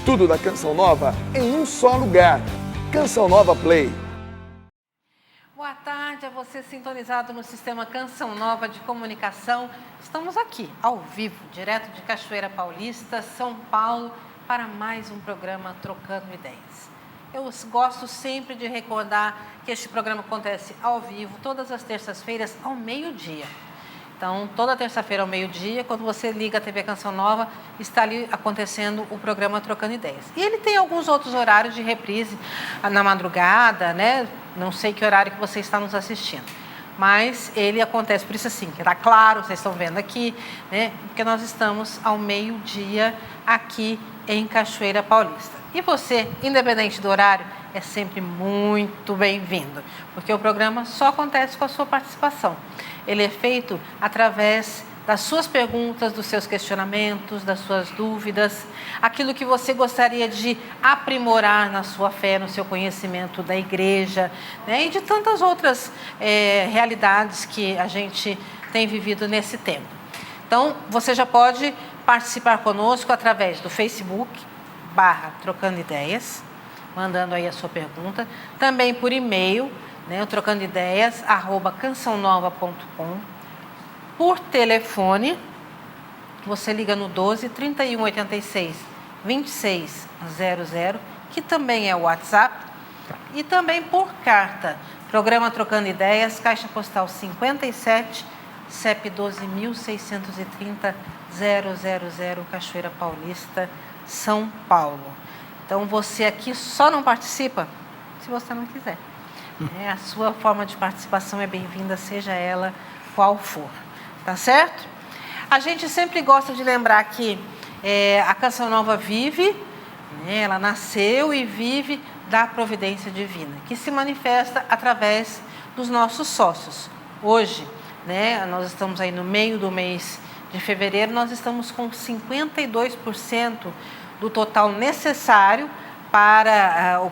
Tudo da Canção Nova em um só lugar. Canção Nova Play. Boa tarde a você sintonizado no Sistema Canção Nova de Comunicação. Estamos aqui, ao vivo, direto de Cachoeira Paulista, São Paulo, para mais um programa Trocando Ideias. Eu gosto sempre de recordar que este programa acontece ao vivo, todas as terças-feiras, ao meio-dia. Então, toda terça-feira ao meio-dia, quando você liga a TV Canção Nova, está ali acontecendo o programa Trocando Ideias. E ele tem alguns outros horários de reprise na madrugada, né? Não sei que horário que você está nos assistindo. Mas ele acontece, por isso assim, que está claro, vocês estão vendo aqui, né? Porque nós estamos ao meio-dia aqui em Cachoeira Paulista. E você, independente do horário, é sempre muito bem-vindo, porque o programa só acontece com a sua participação. Ele é feito através das suas perguntas, dos seus questionamentos, das suas dúvidas, aquilo que você gostaria de aprimorar na sua fé, no seu conhecimento da igreja, né? E de tantas outras realidades que a gente tem vivido nesse tempo. Então, você já pode participar conosco através do Facebook, /Trocando Ideias, mandando aí a sua pergunta, também por e-mail, né, o trocandodeias@cançãonova.com, por telefone, você liga no 12 31 86 26 00, que também é o WhatsApp, e também por carta, programa Trocando Ideias, Caixa Postal 57, CEP 12.630 000, Cachoeira Paulista, São Paulo. Então, você aqui só não participa se você não quiser. A sua forma de participação é bem-vinda, seja ela qual for. Tá certo? A gente sempre gosta de lembrar que a Canção Nova vive, né, ela nasceu e vive da providência divina, que se manifesta através dos nossos sócios. Hoje, né, nós estamos aí no meio do mês de fevereiro, nós estamos com 52% do total necessário para o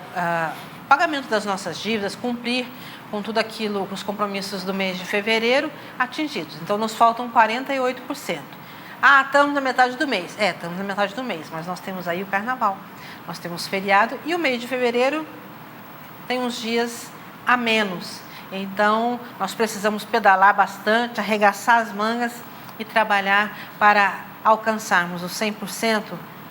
pagamento das nossas dívidas, cumprir com tudo aquilo, com os compromissos do mês de fevereiro atingidos. Então, nos faltam 48%. Ah, estamos na metade do mês. Estamos na metade do mês, mas nós temos aí o carnaval, nós temos feriado e o mês de fevereiro tem uns dias a menos. Então, nós precisamos pedalar bastante, arregaçar as mangas e trabalhar para alcançarmos os 100%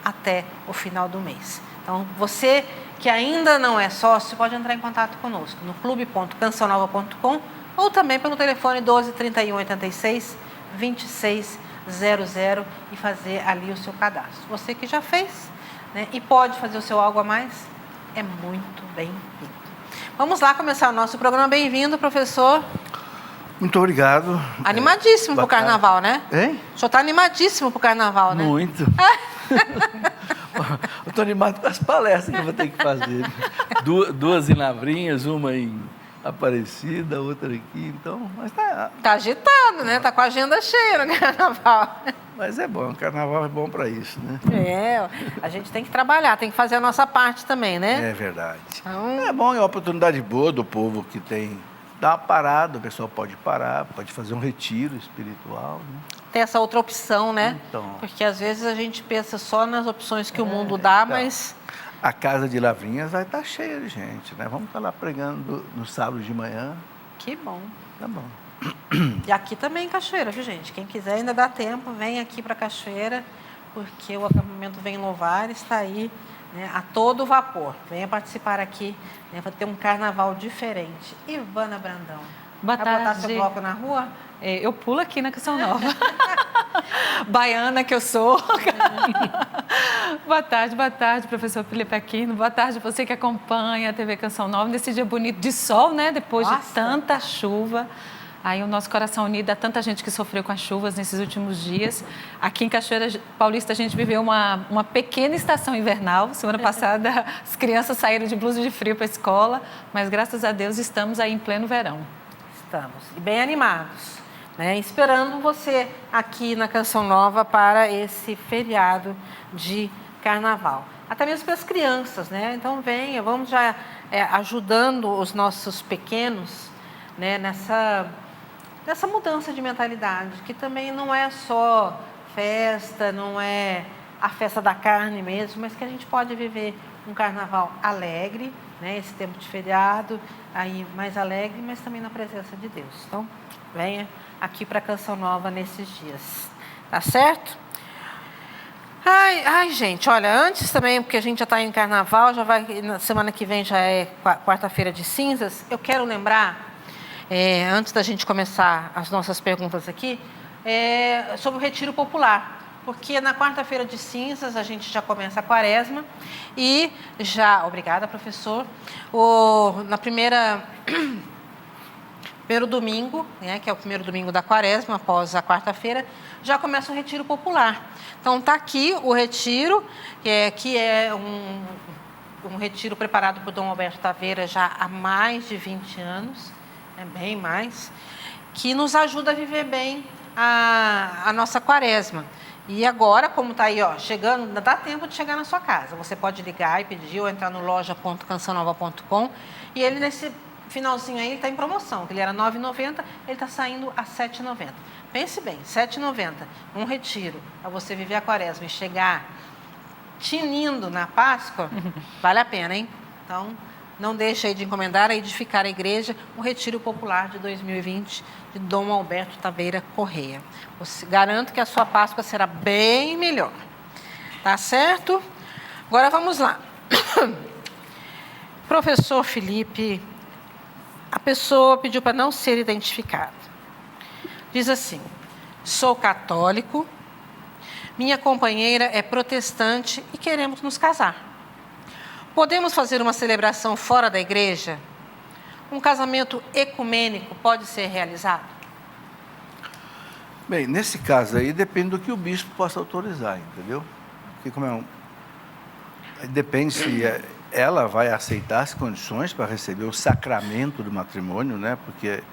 até o final do mês. Então, você que ainda não é sócio, pode entrar em contato conosco no clube.cançãonova.com ou também pelo telefone 12 31 86 26 00 e fazer ali o seu cadastro. Você que já fez, né, e pode fazer o seu algo a mais, é muito bem-vindo. Vamos lá começar o nosso programa. Bem-vindo, professor. Muito obrigado. Animadíssimo para o carnaval, né? Hein? O senhor está animadíssimo para o carnaval, né? Muito. Eu estou animado com as palestras que eu vou ter que fazer. Duas em Lavrinhas, uma em Aparecida, outra aqui. Então, mas tá agitado, né? Tá com a agenda cheia no carnaval. Mas é bom, o carnaval é bom para isso, né? A gente tem que trabalhar, tem que fazer a nossa parte também, né? É verdade. Então... É bom, é uma oportunidade boa do povo que tem. Dá uma parada, o pessoal pode parar, pode fazer um retiro espiritual, né? Tem essa outra opção, né? Então, porque às vezes a gente pensa só nas opções que o mundo dá, então, mas... A casa de Lavrinhas vai estar cheia de gente, né? Vamos estar lá pregando no sábado de manhã. Que bom. Tá bom. E aqui também em Cachoeira, viu, gente? Quem quiser ainda dá tempo, vem aqui para Cachoeira, porque o acampamento Vem Louvar está aí, né, a todo vapor. Venha participar aqui, né, vai ter um carnaval diferente. Ivana Brandão. Boa tarde. Vai botar seu bloco na rua? Eu pulo aqui na Canção Nova. Baiana que eu sou. Boa tarde, professor Felipe Aquino. Boa tarde, você que acompanha a TV Canção Nova nesse dia bonito de sol, né? Depois de tanta chuva. Aí o nosso coração unido a tanta gente que sofreu com as chuvas nesses últimos dias. Aqui em Cachoeira Paulista a gente viveu uma pequena estação invernal. Semana passada as crianças saíram de blusa de frio para a escola, mas graças a Deus estamos aí em pleno verão. Estamos, e bem animados, né? Esperando você aqui na Canção Nova para esse feriado de carnaval. Até mesmo para as crianças, né? Então venha, vamos já ajudando os nossos pequenos, né, nessa mudança de mentalidade, que também não é só festa, não é a festa da carne mesmo, mas que a gente pode viver um carnaval alegre, né? Esse tempo de feriado, aí mais alegre, mas também na presença de Deus. Então, venha aqui para Canção Nova nesses dias, tá certo? Ai, gente, olha, antes também, porque a gente já está em carnaval, já vai, na semana que vem já é quarta-feira de cinzas, eu quero lembrar, antes da gente começar as nossas perguntas aqui, sobre o Retiro Popular. Porque na quarta-feira de cinzas a gente já começa a quaresma e já... Obrigada, professor. Primeiro domingo, né, que é o primeiro domingo da quaresma, após a quarta-feira, já começa o Retiro Popular. Então, está aqui o retiro, que é um retiro preparado por Dom Alberto Taveira já há mais de 20 anos, bem mais, que nos ajuda a viver bem a nossa quaresma. E agora, como está aí, chegando, dá tempo de chegar na sua casa. Você pode ligar e pedir ou entrar no loja.cançãonova.com. E ele, nesse finalzinho aí, ele está em promoção. Ele era R$ 9,90, ele está saindo a R$ 7,90. Pense bem, R$ 7,90, um retiro, para você viver a quaresma e chegar tinindo na Páscoa, vale a pena, hein? Então, não deixe aí de encomendar a Edificar a Igreja, o Retiro Popular de 2020, de Dom Alberto Taveira Correia. Garanto que a sua Páscoa será bem melhor. Tá certo? Agora vamos lá. Professor Felipe, a pessoa pediu para não ser identificada. Diz assim: sou católico, minha companheira é protestante e queremos nos casar. Podemos fazer uma celebração fora da igreja? Um casamento ecumênico pode ser realizado? Bem, nesse caso aí depende do que o bispo possa autorizar, entendeu? Porque depende se ela vai aceitar as condições para receber o sacramento do matrimônio, né? Porque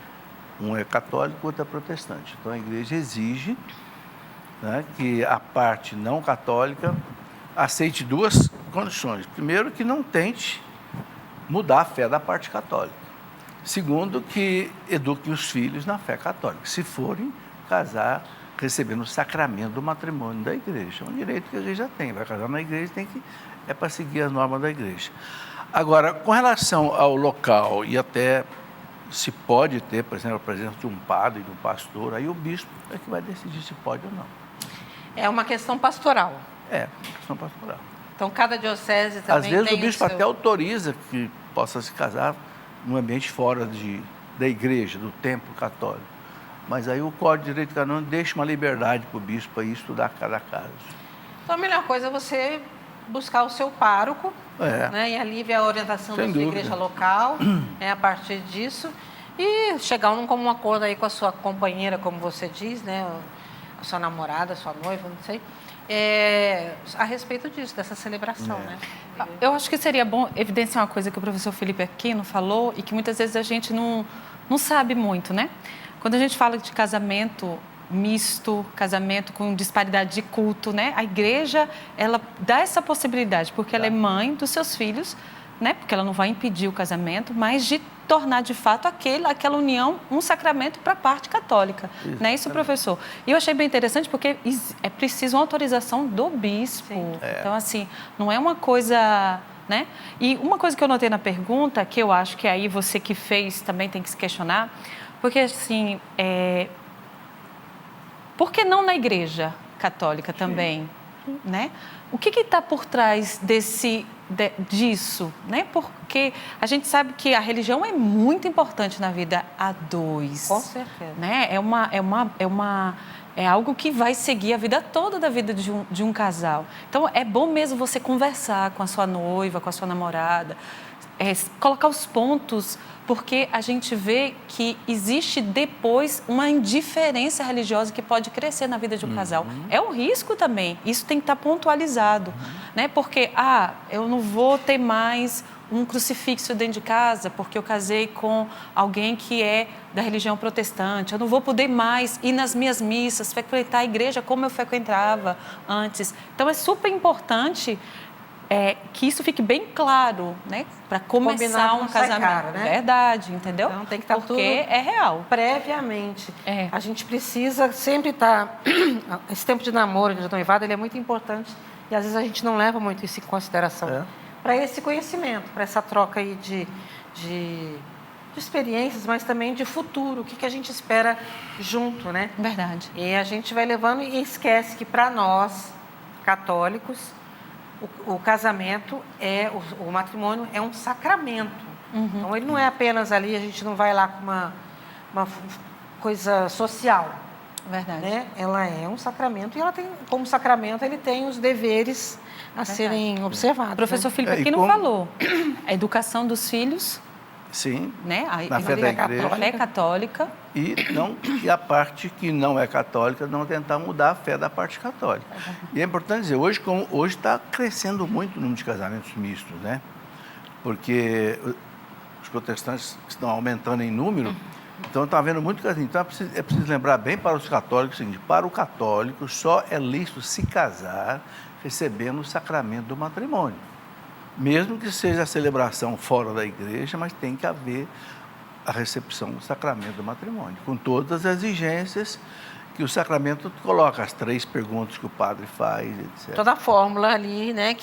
um é católico, o outro é protestante. Então a igreja exige, né, que a parte não católica aceite duas condições. Primeiro, que não tente mudar a fé da parte católica. Segundo, que eduque os filhos na fé católica, se forem casar recebendo o sacramento do matrimônio da igreja. É um direito que a igreja tem. Vai casar na igreja, é para seguir as normas da igreja. Agora, com relação ao local e até se pode ter, por exemplo, a presença de um padre, de um pastor, aí o bispo é que vai decidir se pode ou não. É uma questão pastoral. É, uma questão pastoral. Então, cada diocese também às vezes tem o bispo seu... até autoriza que possa se casar num ambiente fora da igreja, do templo católico. Mas aí o Código de Direito Canônico deixa uma liberdade para o bispo para ir estudar cada caso. Então, a melhor coisa é você buscar o seu pároco, né, e ali ver a orientação da sua igreja local, a partir disso, e chegar a um acordo aí com a sua companheira, como você diz, né, a sua namorada, a sua noiva, não sei, a respeito disso, dessa celebração, né? Eu acho que seria bom evidenciar uma coisa que o professor Felipe Aquino falou e que muitas vezes a gente não sabe muito, né? Quando a gente fala de casamento misto, casamento com disparidade de culto, né? A igreja, ela dá essa possibilidade, porque ela é mãe dos seus filhos, né? Porque ela não vai impedir o casamento, mas de tornar de fato aquela união um sacramento para a parte católica. Não é isso, professor? E eu achei bem interessante porque é preciso uma autorização do bispo. Então, assim, não é uma coisa... né? E uma coisa que eu notei na pergunta, que eu acho que aí você que fez também tem que se questionar, porque, assim, por que não na igreja católica também? Né? O que está por trás disso? Né? Porque a gente sabe que a religião é muito importante na vida a dois. Com certeza. Né? É algo que vai seguir a vida toda da vida de um casal. Então, é bom mesmo você conversar com a sua noiva, com a sua namorada, colocar os pontos, porque a gente vê que existe depois uma indiferença religiosa que pode crescer na vida de um casal. É um risco também, isso tem que estar pontualizado, né? Porque, eu não vou ter mais um crucifixo dentro de casa porque eu casei com alguém que é da religião protestante, eu não vou poder mais ir nas minhas missas, frequentar a igreja como eu frequentava antes. Então, é super importante que isso fique bem claro, né? Para começar um casamento. Caro, né? Verdade, entendeu? Então, tem que estar tudo é real. Previamente. A gente precisa sempre estar... Esse tempo de namoro, de noivado, ele é muito importante E às vezes a gente não leva muito isso em consideração. Para esse conhecimento, para essa troca aí de experiências, mas também de futuro, o que a gente espera junto, né? Verdade. E a gente vai levando e esquece que para nós, católicos, o casamento o matrimônio é um sacramento. Então ele não é apenas ali, a gente não vai lá com uma coisa social. Verdade. Né? Ela é um sacramento e ela tem, como sacramento, ele tem os deveres a serem observados. O professor Felipe aqui não falou. A educação dos filhos. Sim, Né? na fé da igreja. A fé católica. E a parte que não é católica, não tentar mudar a fé da parte católica. E é importante dizer, hoje está crescendo muito o número de casamentos mistos, né? Porque os protestantes estão aumentando em número, então está havendo muito casamento. Então é preciso lembrar bem para os católicos o seguinte: para o católico só é lícito se casar recebendo o sacramento do matrimônio. Mesmo que seja a celebração fora da igreja, mas tem que haver a recepção do sacramento do matrimônio, com todas as exigências que o sacramento coloca, as 3 perguntas que o padre faz, etc. Toda a fórmula ali, né?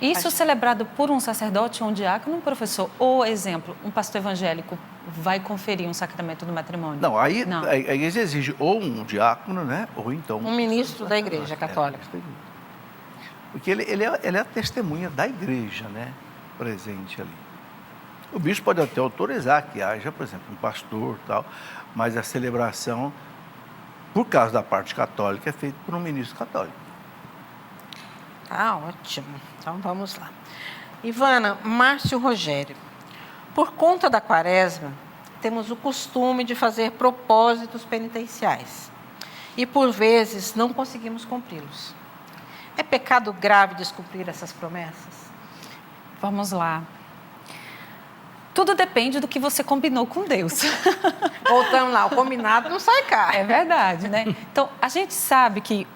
Isso celebrado por um sacerdote ou um diácono, um professor, ou, exemplo, um pastor evangélico vai conferir um sacramento do matrimônio? Não, aí a igreja exige ou um diácono, né? Ou então um ministro da igreja católica. Porque ele é a testemunha da igreja, né? Presente ali. O bispo pode até autorizar que haja, por exemplo, um pastor e tal, mas a celebração, por causa da parte católica, é feita por um ministro católico. Ah, ótimo. Então, vamos lá. Ivana, Márcio Rogério. Por conta da quaresma, temos o costume de fazer propósitos penitenciais. E, por vezes, não conseguimos cumpri-los. É pecado grave descumprir essas promessas? Vamos lá. Tudo depende do que você combinou com Deus. Voltamos lá, o combinado não sai caro. É verdade, né? Então, a gente sabe que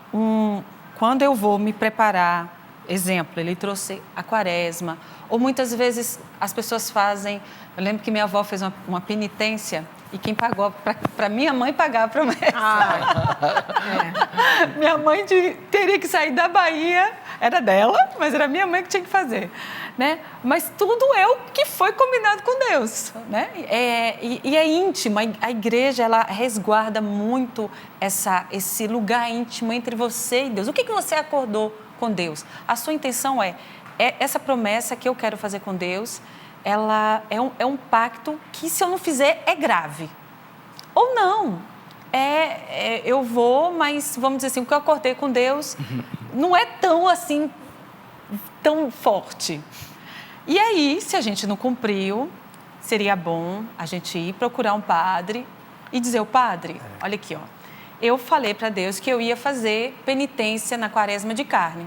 quando eu vou me preparar, exemplo, ele trouxe a quaresma, ou muitas vezes as pessoas fazem... Eu lembro que minha avó fez uma penitência e quem pagou, para minha mãe pagar a promessa. Minha mãe teria que sair da Bahia, era dela, mas era minha mãe que tinha que fazer. Né? Mas tudo é o que foi combinado com Deus. Né? E é íntimo, a igreja ela resguarda muito esse lugar íntimo entre você e Deus. O que você acordou com Deus? A sua intenção é essa promessa que eu quero fazer com Deus, ela é um pacto que, se eu não fizer, é grave. Ou não. Eu vou, mas, vamos dizer assim, o que eu acordei com Deus não é tão assim, tão forte. E aí, se a gente não cumpriu, seria bom a gente ir procurar um padre e dizer: o padre, olha aqui, ó, eu falei para Deus que eu ia fazer penitência na quaresma de carne,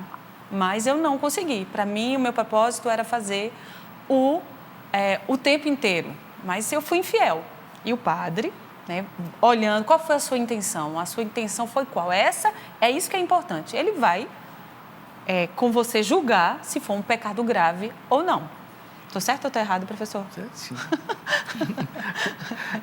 mas eu não consegui. Para mim, o meu propósito era fazer o tempo inteiro, mas eu fui infiel. E o padre, né, olhando, qual foi a sua intenção? A sua intenção foi qual? É isso que é importante. Ele vai com você julgar se for um pecado grave ou não. Estou certo ou estou errado, professor? Sim.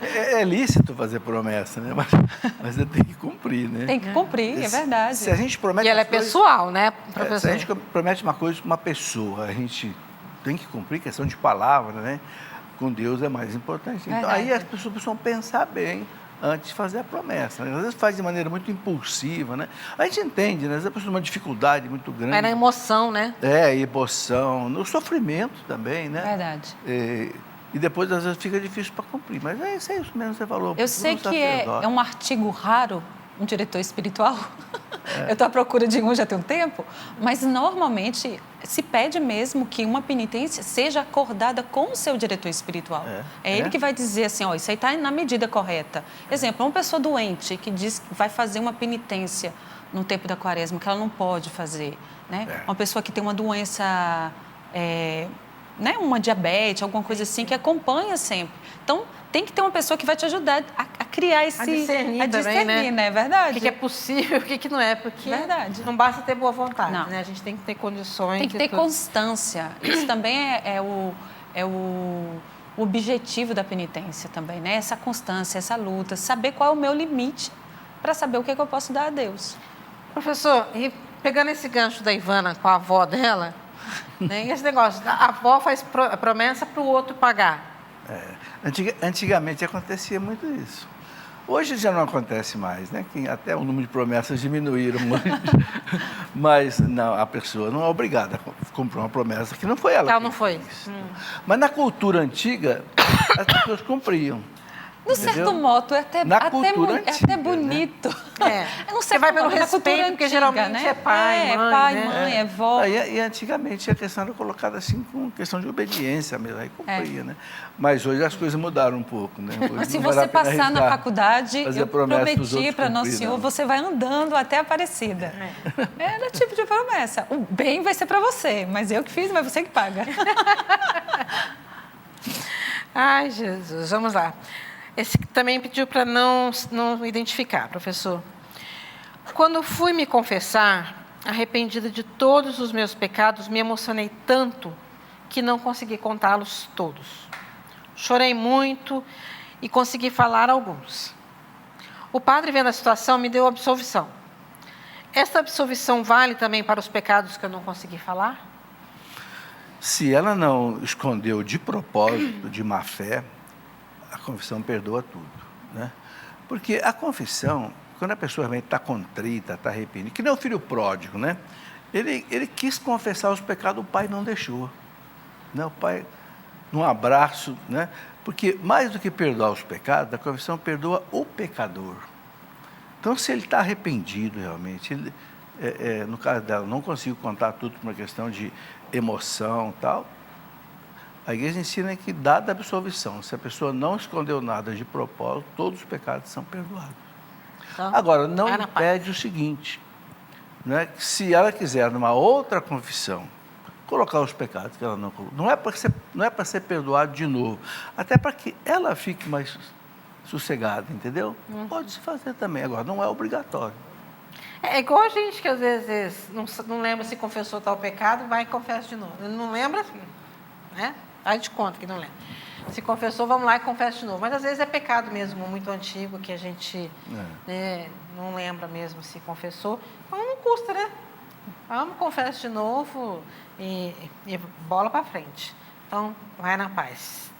É lícito fazer promessa, né? Mas você tem que cumprir, né? Tem que cumprir, é verdade. Se a gente promete... E ela é pessoal, né, professor? Se a gente promete uma coisa com uma pessoa, a gente tem que cumprir, questão de palavra, né? Com Deus é mais importante. Então, aí as pessoas precisam pensar bem antes de fazer a promessa. Né? Às vezes faz de maneira muito impulsiva, né? A gente entende, né? Às vezes a pessoa tem uma dificuldade muito grande. Era emoção, né? Emoção, no sofrimento também, né? Verdade. E depois, às vezes, fica difícil para cumprir. Mas é isso mesmo que você falou. Eu sei que é um artigo raro, um diretor espiritual. Eu estou à procura de um já tem um tempo, mas normalmente se pede mesmo que uma penitência seja acordada com o seu diretor espiritual. É ele que vai dizer assim, ó, isso aí está na medida correta. Exemplo, uma pessoa doente que diz que vai fazer uma penitência no tempo da quaresma, que ela não pode fazer. Né? Uma pessoa que tem uma doença, né, uma diabetes, alguma coisa assim, que acompanha sempre. Então, tem que ter uma pessoa que vai te ajudar a criar esse... A discernir também, né? É verdade. O que é possível, o que não é, porque não basta ter boa vontade, né? A gente tem que ter condições... Tem que ter constância. Isso também é o objetivo da penitência também, né? Essa constância, essa luta, saber qual é o meu limite para saber o que eu posso dar a Deus. Professor, e pegando esse gancho da Ivana com a avó dela, né, esse negócio, a avó faz promessa para o outro pagar. Antigamente acontecia muito isso. Hoje já não acontece mais, né? Que até o número de promessas diminuíram muito. Mas não, a pessoa não é obrigada a cumprir uma promessa que não foi ela. Ela não foi. Mas na cultura antiga, as pessoas cumpriam. No certo modo, é até bonito. Né? Você vai pelo respeito, porque geralmente né? É pai, mãe, é vó. E antigamente a questão era colocada assim com questão de obediência mesmo, aí cumpria, né? Mas hoje as coisas mudaram um pouco, né? Hoje mas se você passar na faculdade, eu prometi para Nosso Senhor, você vai andando até a Aparecida. Era o tipo de promessa. O bem vai ser para você, mas eu que fiz, mas você que paga. Ai, Jesus, vamos lá. Esse também pediu para não identificar, professor. Quando fui me confessar, arrependida de todos os meus pecados, me emocionei tanto que não consegui contá-los todos. Chorei muito e consegui falar alguns. O padre, vendo a situação, me deu absolvição. Esta absolvição vale também para os pecados que eu não consegui falar? Se ela não escondeu de propósito, de má fé, a confissão perdoa tudo, né? Porque a confissão, quando a pessoa realmente está contrita, está arrependida, que nem o filho pródigo, né? Ele quis confessar os pecados, o pai não deixou. Né? O pai, num abraço, né? Porque mais do que perdoar os pecados, a confissão perdoa o pecador. Então, se ele está arrependido realmente, no caso dela, não consigo contar tudo por uma questão de emoção e tal, a igreja ensina que, dada a absolvição, se a pessoa não escondeu nada de propósito, todos os pecados são perdoados. Então, agora, não impede o seguinte, né, que se ela quiser, numa outra confissão, colocar os pecados que ela não colocou, não é para ser perdoado de novo, até para que ela fique mais sossegada, entendeu? Pode-se fazer também, agora não é obrigatório. É igual a gente que às vezes não lembra se confessou tal pecado, vai e confessa de novo. Ele não lembra, né? Aí de conta que não lembra. Se confessou, vamos lá e confessa de novo. Mas às vezes é pecado mesmo, muito antigo, que a gente não lembra mesmo se confessou. Então não custa, né? Vamos, confessa de novo e bola para frente. Então, vai na paz.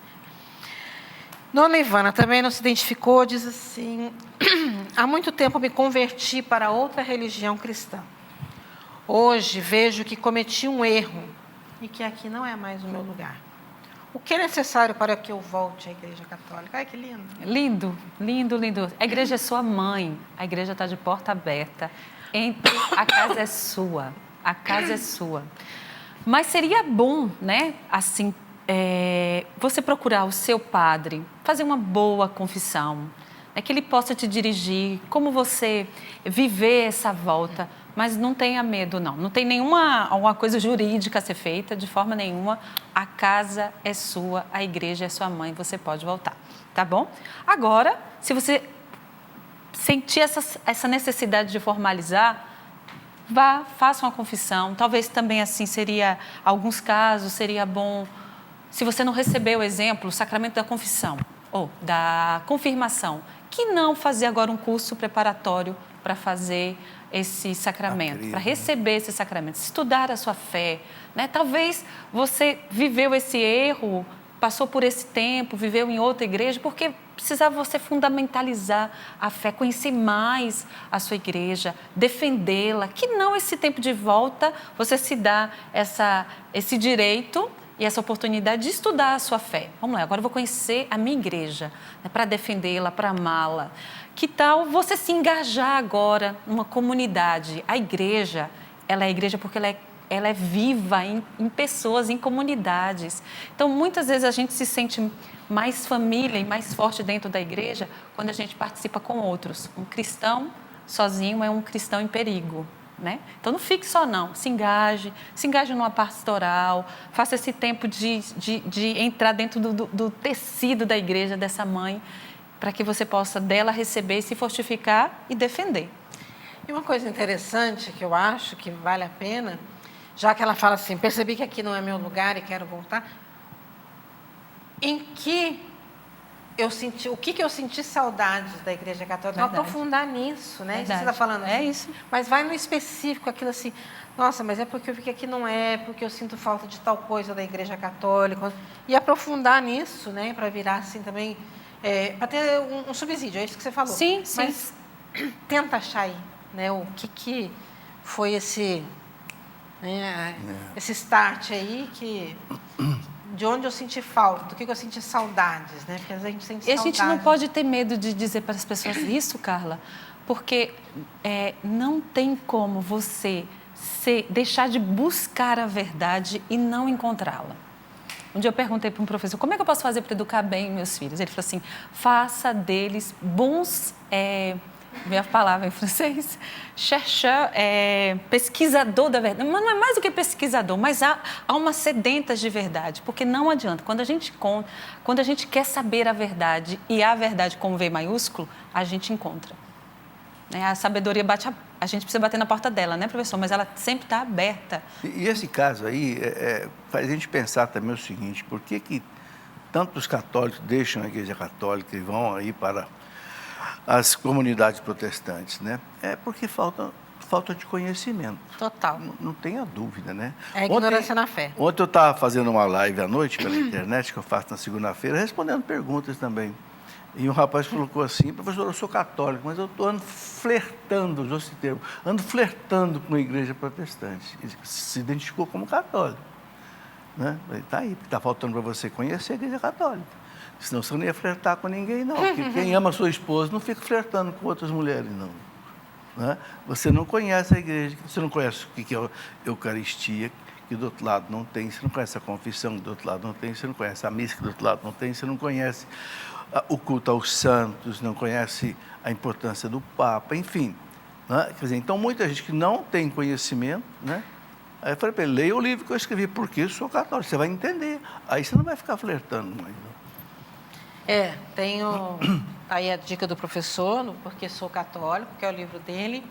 Dona Ivana também não se identificou, diz assim: há muito tempo me converti para outra religião cristã. Hoje vejo que cometi um erro e que aqui não é mais o meu lugar. O que é necessário para que eu volte à Igreja Católica? Ai, que lindo. Lindo, lindo, lindo. A igreja é sua mãe, a igreja está de porta aberta. Entre, a casa é sua, a casa é sua. Mas seria bom, né, assim, você procurar o seu padre, fazer uma boa confissão, que ele possa te dirigir, como você viver essa volta. Mas não tenha medo, não. Não tem alguma coisa jurídica a ser feita, de forma nenhuma. A casa é sua, a igreja é sua mãe, você pode voltar, tá bom? Agora, se você sentir essa necessidade de formalizar, vá, faça uma confissão. Talvez também, assim, alguns casos, seria bom, se você não recebeu, exemplo, o sacramento da confissão ou da confirmação, que não fazer agora um curso preparatório para fazer esse sacramento, para receber esse sacramento, estudar a sua fé, né? Talvez você viveu esse erro, passou por esse tempo, viveu em outra igreja, porque precisava você fundamentalizar a fé, conhecer mais a sua igreja, defendê-la, que não esse tempo de volta você se dá esse direito e essa oportunidade de estudar a sua fé. Vamos lá, agora eu vou conhecer a minha igreja, né, para defendê-la, para amá-la. Que tal você se engajar agora numa comunidade? A igreja, ela é a igreja porque ela é viva em pessoas, em comunidades. Então, muitas vezes a gente se sente mais família e mais forte dentro da igreja quando a gente participa com outros. Um cristão sozinho é um cristão em perigo, né? Então, não fique só não, se engaje numa pastoral, faça esse tempo de entrar dentro do tecido da igreja, dessa mãe, para que você possa dela receber, se fortificar e defender. E uma coisa interessante que eu acho que vale a pena, já que ela fala assim, percebi que aqui não é meu lugar e quero voltar, em que o que eu senti saudades da Igreja Católica. Então, aprofundar nisso, né? Isso que você está falando. É isso. Mas vai no específico, aquilo assim, nossa, mas é porque eu vi que aqui não é, porque eu sinto falta de tal coisa da Igreja Católica. E aprofundar nisso, né? Para virar assim também, para ter um subsídio, é isso que você falou. Sim, sim. Mas tenta achar aí, né? O que foi esse start aí de onde eu senti falta, do que eu senti saudades, né? Porque às vezes a gente sente E a saudades. gente não pode ter medo de dizer para as pessoas isso, Carla, porque não tem como você deixar de buscar a verdade e não encontrá-la. Um dia eu perguntei para um professor, como é que eu posso fazer para educar bem meus filhos? Ele falou assim, faça deles bons... minha palavra em francês, chercheur, pesquisador da verdade. Mas não é mais do que pesquisador, mas há uma sedentas de verdade, porque não adianta. Quando a gente quer saber a verdade, e a verdade com V maiúsculo, a gente encontra. Né? A sabedoria a gente precisa bater na porta dela, né, professor? Mas ela sempre está aberta. E esse caso aí faz a gente pensar também o seguinte, por que tantos católicos deixam a Igreja Católica e vão aí para as comunidades protestantes, né? É porque falta de conhecimento. Total. Não tenha dúvida, né? É ignorância na fé. Ontem eu estava fazendo uma live à noite pela internet, que eu faço na segunda-feira, respondendo perguntas também. E um rapaz colocou assim, professor, eu sou católico, mas eu ando flertando, usou esse termo, ando flertando com a igreja protestante. Ele se identificou como católico. Né? Está aí, porque está faltando para você conhecer a igreja católica. Senão você não ia flertar com ninguém, não. Porque quem ama a sua esposa não fica flertando com outras mulheres, não. Né? Você não conhece a igreja, você não conhece o que é a Eucaristia, que do outro lado não tem, você não conhece a confissão, que do outro lado não tem, você não conhece a missa, que do outro lado não tem, você não conhece o culto aos santos, não conhece a importância do Papa, enfim. Né? Quer dizer, então, muita gente que não tem conhecimento, né? Aí eu falei para ele, leia o livro que eu escrevi, porque eu sou católico, você vai entender. Aí você não vai ficar flertando mais, não. Tenho aí a dica do professor, porque sou católico, que é o livro dele.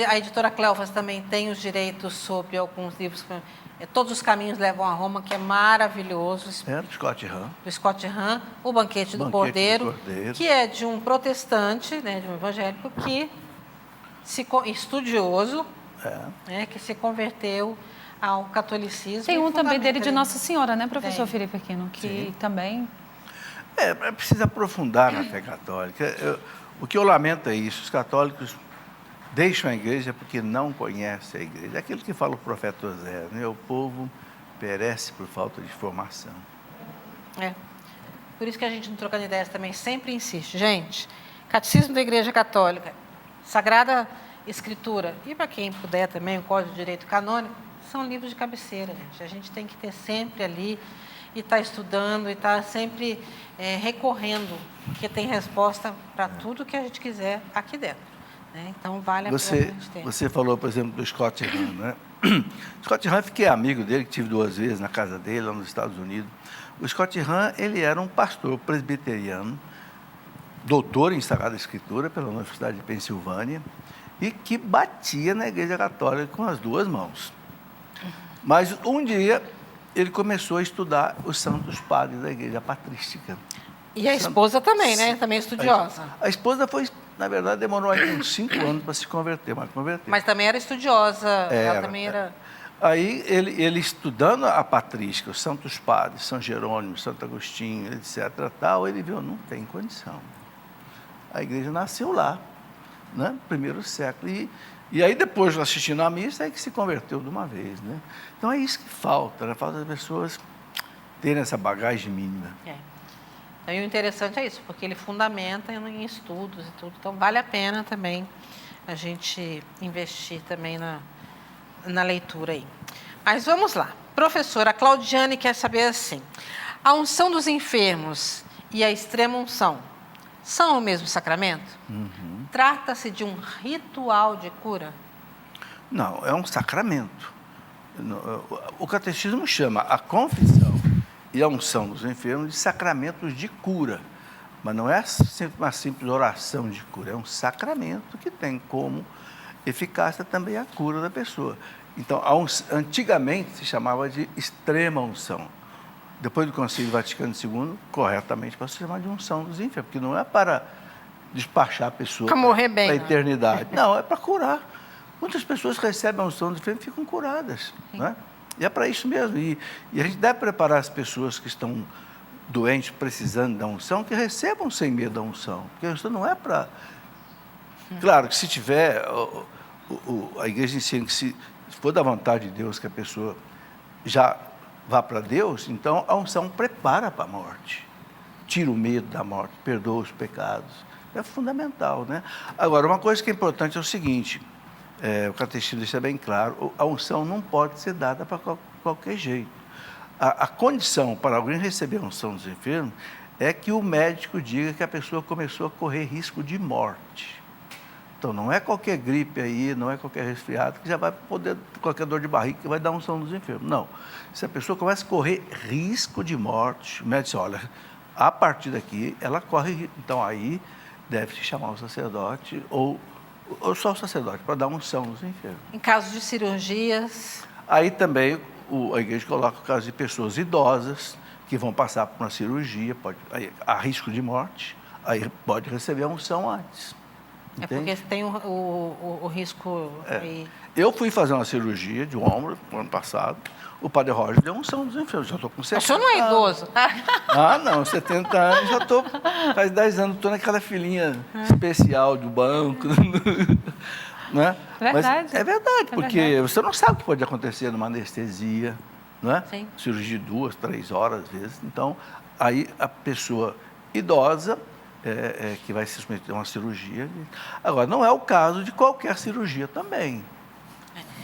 A editora Cleofas também tem os direitos sobre alguns livros, Todos os Caminhos Levam a Roma, que é maravilhoso. Do Scott Hahn. Do Scott Hahn, O Banquete do Cordeiro, que é de um protestante, né, de um evangélico, estudioso, que se converteu ao catolicismo. Tem um também dele de Nossa Senhora, né, professor Felipe Aquino, que também... Precisa aprofundar na fé católica. O que eu lamento é isso, os católicos deixam a igreja porque não conhecem a igreja. É aquilo que fala o profeta Oséias, né? O povo perece por falta de formação. Por isso que a gente, no Trocando Ideias, também sempre insiste. Gente, Catecismo da Igreja Católica, Sagrada Escritura, e para quem puder também, o Código de Direito Canônico, são livros de cabeceira, gente. A gente tem que ter sempre ali e estar estudando e estar sempre recorrendo, porque tem resposta para tudo que a gente quiser aqui dentro. Né? Então, vale a pena a gente ter. Você falou, por exemplo, do Scott Hahn, né? Scott Hahn, fiquei amigo dele, que tive 2 vezes na casa dele, lá nos Estados Unidos. O Scott Hahn, ele era um pastor presbiteriano, doutor em Sagrada Escritura pela Universidade de Pensilvânia, e que batia na Igreja Católica com as 2 mãos. Mas um dia ele começou a estudar os santos padres da Igreja Patrística. E a esposa também, né? Também estudiosa. A esposa foi, na verdade, demorou aí uns 5 anos para se converter, mas converteu. Mas também era estudiosa, ela também era... Aí ele estudando a patrística, os santos padres, São Jerônimo, Santo Agostinho, etc., tal, ele viu, não tem condição. A igreja nasceu lá, né? Primeiro século. E aí, depois, assistindo à missa, é que se converteu de uma vez, né? Então, é isso que falta, né? Falta as pessoas terem essa bagagem mínima. E o interessante é isso, porque ele fundamenta em estudos e tudo. Então, vale a pena também a gente investir também na leitura aí. Mas vamos lá. Professora, a Claudiane quer saber assim, a unção dos enfermos e a extrema unção são o mesmo sacramento? Trata-se de um ritual de cura? Não, é um sacramento. O catecismo chama a confissão e a unção dos enfermos de sacramentos de cura. Mas não é uma simples oração de cura, é um sacramento que tem como eficácia também a cura da pessoa. Então, antigamente se chamava de extrema unção. depois do Concílio Vaticano II, corretamente para se chamar de unção dos enfermos, porque não é para despachar a pessoa para morrer bem, para a né? eternidade. Não, é para curar. Muitas pessoas recebem a unção dos enfermos e ficam curadas. Né? E é para isso mesmo. E a gente deve preparar as pessoas que estão doentes, precisando da unção, que recebam sem medo da unção. Porque a unção não é para... Claro que se tiver... a igreja ensina que se for da vontade de Deus que a pessoa já vá para Deus, então a unção prepara para a morte. Tira o medo da morte, perdoa os pecados. É fundamental, né? Agora, uma coisa que é importante é o seguinte, o catecismo deixa bem claro, a unção não pode ser dada para qualquer jeito. A condição para alguém receber a unção dos enfermos é que o médico diga que a pessoa começou a correr risco de morte. Então, não é qualquer gripe aí, não é qualquer resfriado que já vai poder, qualquer dor de barriga que vai dar unção dos enfermos. Não. Se a pessoa começa a correr risco de morte, o médico diz, olha, a partir daqui, ela corre risco. Então, aí deve-se chamar o sacerdote ou só o sacerdote para dar unção nos enfermos. Em caso de cirurgias... Aí também a igreja coloca o caso de pessoas idosas que vão passar por uma cirurgia, aí, há risco de morte, aí pode receber a unção antes. É porque tem o risco aí. Eu fui fazer uma cirurgia de ombro no ano passado, o padre Roger deu unção dos enfermos, já estou com 70 anos. O senhor não é idoso, tá? Ah, não, 70 anos, já estou, faz 10 anos, estou naquela filinha especial do banco. Né? Verdade. Mas é verdade, porque você não sabe o que pode acontecer numa anestesia, não é? Sim. Cirurgia de 2, 3 horas, às vezes. Então, aí a pessoa idosa que vai se submeter a uma cirurgia. Agora, não é o caso de qualquer cirurgia também,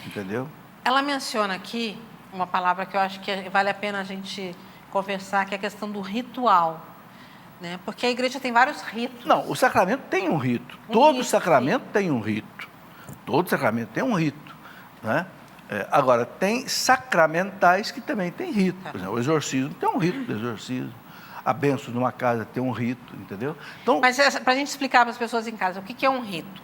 entendeu? Ela menciona aqui uma palavra que eu acho que vale a pena a gente conversar, que é a questão do ritual. Né? Porque a igreja tem vários ritos. Não, o sacramento tem um rito. Todo sacramento tem um rito. Todo sacramento tem um rito. Né? Agora, tem sacramentais que também têm rito. Por exemplo, o exorcismo tem um rito do exorcismo. A bênção numa casa tem um rito, entendeu? Então, mas para a gente explicar para as pessoas em casa, o que é um rito?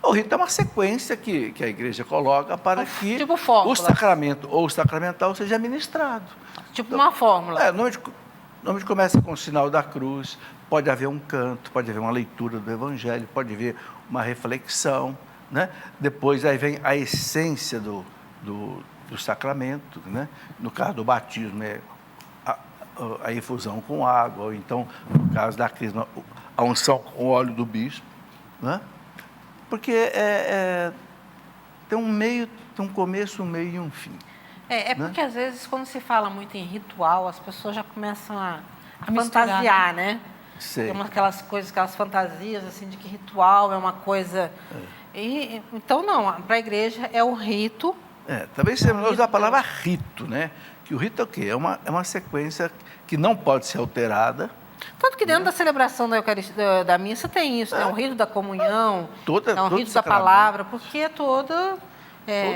O rito é uma sequência que a igreja coloca para que tipo fórmula. O sacramento ou o sacramental seja ministrado. Tipo uma fórmula. Normalmente começa com o sinal da cruz, pode haver um canto, pode haver uma leitura do evangelho, pode haver uma reflexão, né? Depois aí vem a essência do sacramento, né? No caso do batismo, a infusão com água, ou então, no caso da crisma, a unção com o óleo do bispo, né? Porque tem um começo, um meio e um fim. Né? Porque, às vezes, quando se fala muito em ritual, as pessoas já começam a fantasiar, né? Sei. Tem aquelas coisas, aquelas fantasias, assim, de que ritual é uma coisa... Então, não, para a igreja é o rito... Talvez você não use a palavra rito, né? Que o rito é o quê? É uma sequência que não pode ser alterada. Tanto que dentro da celebração da Eucaristia, da missa tem isso, né? O rito da comunhão, o rito da palavra, porque é todo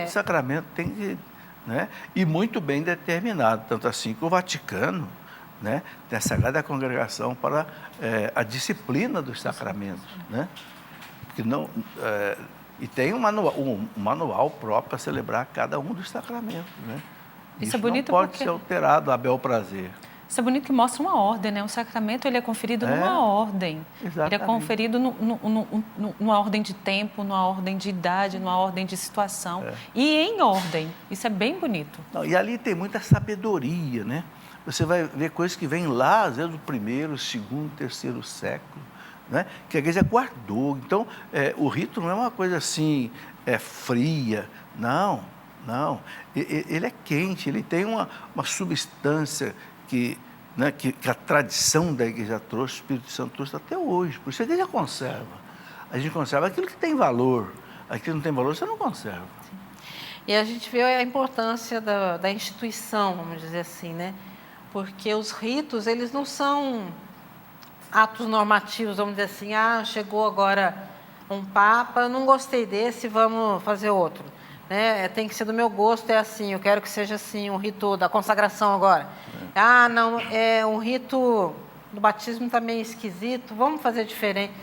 sacramento tem que... Né? E muito bem determinado, tanto assim que o Vaticano, né, tem a Sagrada Congregação para a disciplina dos sacramentos. Né? Porque e tem um manual próprio para celebrar cada um dos sacramentos. Né? Isso é bonito não pode porque... ser alterado a bel prazer. Isso é bonito que mostra uma ordem, né? O sacramento ele é conferido numa ordem. Exatamente. Ele é conferido numa ordem de tempo, numa ordem de idade, numa ordem de situação. E em ordem. Isso é bem bonito. Não, e ali tem muita sabedoria, né? Você vai ver coisas que vêm lá, às vezes, do 1º, 2º, 3º século, né? Que a igreja guardou. Então, o rito não é uma coisa assim, fria. Não. Ele é quente, ele tem uma substância que a tradição da igreja trouxe, o Espírito Santo trouxe até hoje. Por isso a igreja conserva. A gente conserva aquilo que tem valor. Aquilo que não tem valor, você não conserva. Sim. E a gente vê a importância da instituição, vamos dizer assim, né? Porque os ritos, eles não são atos normativos, vamos dizer assim, chegou agora um papa, não gostei desse, vamos fazer outro. Né? Tem que ser do meu gosto, é assim, eu quero que seja assim, um rito da consagração agora. Não, um rito do batismo está meio esquisito, vamos fazer diferente.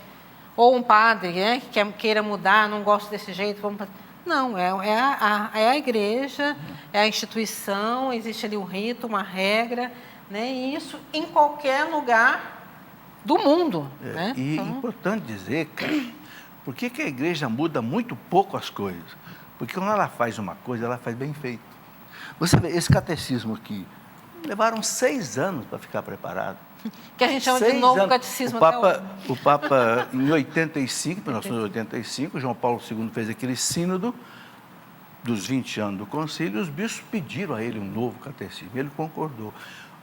Ou um padre, né, que queira mudar, não gosto desse jeito, vamos fazer. Não, é a igreja, é a instituição, existe ali um rito, uma regra, né? E isso em qualquer lugar do mundo. Né? E é importante dizer, cara, por que a igreja muda muito pouco as coisas? Porque quando ela faz uma coisa, ela faz bem feito. Você vê, esse catecismo aqui, levaram 6 anos para ficar preparado. Que a gente chama de novo catecismo até hoje. O Papa, em 1985, João Paulo II fez aquele sínodo dos 20 anos do concílio, e os bispos pediram a ele um novo catecismo, ele concordou.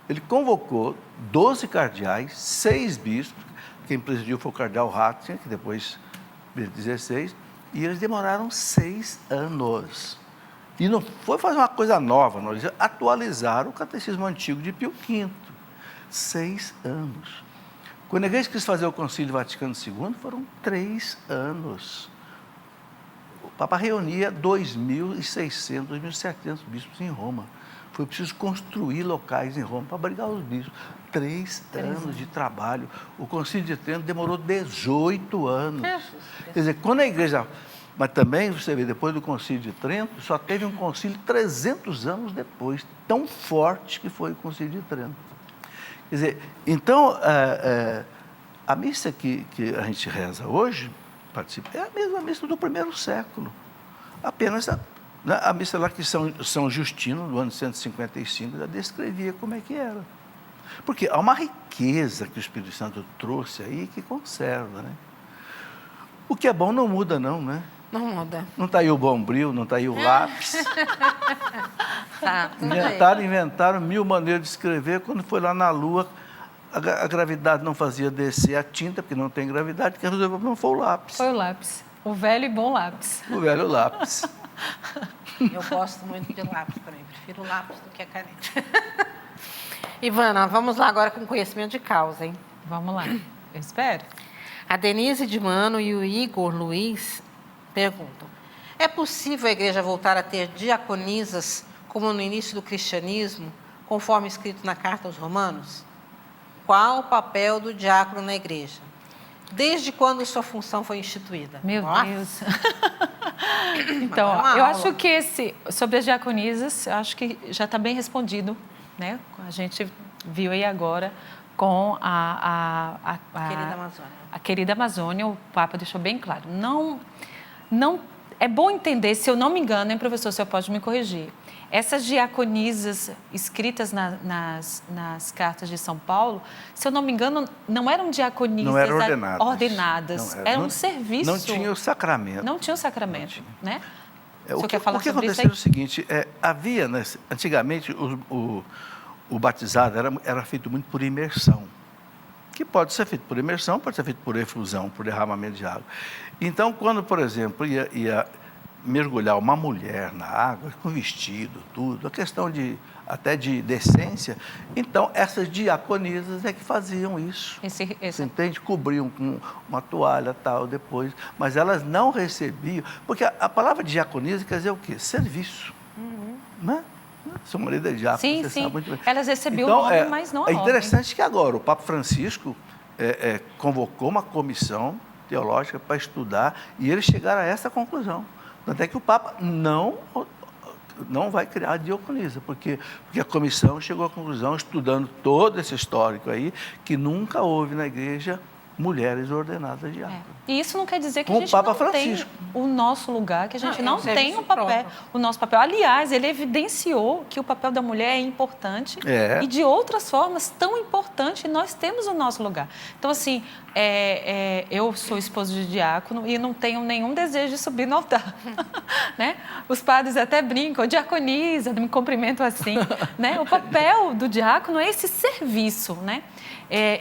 Ele convocou 12 cardeais, 6 bispos, quem presidiu foi o cardeal Ratzinger, que depois fez 16, e eles demoraram 6 anos. E não foi fazer uma coisa nova, não, eles atualizaram o catecismo antigo de Pio V. 6 anos. Quando a igreja quis fazer o Concílio Vaticano II, foram 3 anos. O Papa reunia 2.600, 2.700 bispos em Roma. Foi preciso construir locais em Roma para abrigar os bispos. 3 anos de trabalho. O Concílio de Trento demorou 18 anos. Quer dizer, quando a igreja... Mas também, você vê, depois do Concílio de Trento, só teve um concílio 300 anos depois. Tão forte que foi o Concílio de Trento. Quer dizer, então, a missa que a gente reza hoje, participa, é a mesma missa do primeiro século. Apenas a missa lá que São Justino, no ano 155, já descrevia como é que era. Porque há uma riqueza que o Espírito Santo trouxe aí que conserva, né? O que é bom não muda, não, né? Não muda. Não está aí o bombril, não está aí o lápis. Tá, Inventaram 1000 maneiras de escrever. Quando foi lá na Lua, a gravidade não fazia descer a tinta, porque não tem gravidade, que resolveu não foi o lápis. Foi o lápis. O velho e bom lápis. O velho lápis. Eu gosto muito de lápis também. Prefiro o lápis do que a caneta. Ivana, vamos lá agora com conhecimento de causa, hein? Vamos lá. Eu espero. A Denise de Mano e o Igor Luiz perguntam: é possível a igreja voltar a ter diaconisas como no início do cristianismo, conforme escrito na carta aos Romanos? Qual o papel do diácono na igreja? Desde quando sua função foi instituída? Meu Nossa. Deus. Então, eu acho que sobre as diaconisas, eu acho que já está bem respondido, né? A gente viu aí agora com a Querida Amazônia. A querida Amazônia, o Papa deixou bem claro. Não, é bom entender, se eu não me engano, hein, professor, o senhor pode me corrigir. Essas diaconisas escritas nas cartas de São Paulo, se eu não me engano, não eram diaconisas não eram ordenadas. Era um serviço. Não tinha o sacramento. Não tinha o sacramento, né? O que aconteceu é o seguinte, havia, né, antigamente, o batizado era feito muito por imersão, que pode ser feito por imersão, pode ser feito por efusão, por derramamento de água. Então, quando, por exemplo, ia mergulhar uma mulher na água, com vestido, tudo, a questão até de decência, então essas diaconisas é que faziam isso. Você entende? Cobriam com uma toalha tal, depois, mas elas não recebiam, porque a palavra diaconisa quer dizer o quê? Serviço. Né? Seu marido é diácono, você sabe muito bem. Elas recebiam o nome, mas não a ordem. É interessante que agora o Papa Francisco convocou uma comissão teológica para estudar e eles chegaram a essa conclusão. Tanto é que o Papa não vai criar a diaconisa, porque a comissão chegou à conclusão, estudando todo esse histórico aí, que nunca houve na igreja mulheres ordenadas diáconas. E isso não quer dizer que Com a gente Papa não Francisco. tem o nosso lugar, que a gente não tem próprio. o nosso papel. Aliás, ele evidenciou que o papel da mulher é importante e de outras formas tão importante, nós temos o nosso lugar. Então, assim, eu sou esposa de diácono e não tenho nenhum desejo de subir no altar. Né? Os padres até brincam, diaconisa, me cumprimentam assim. Né? O papel do diácono é esse serviço, né?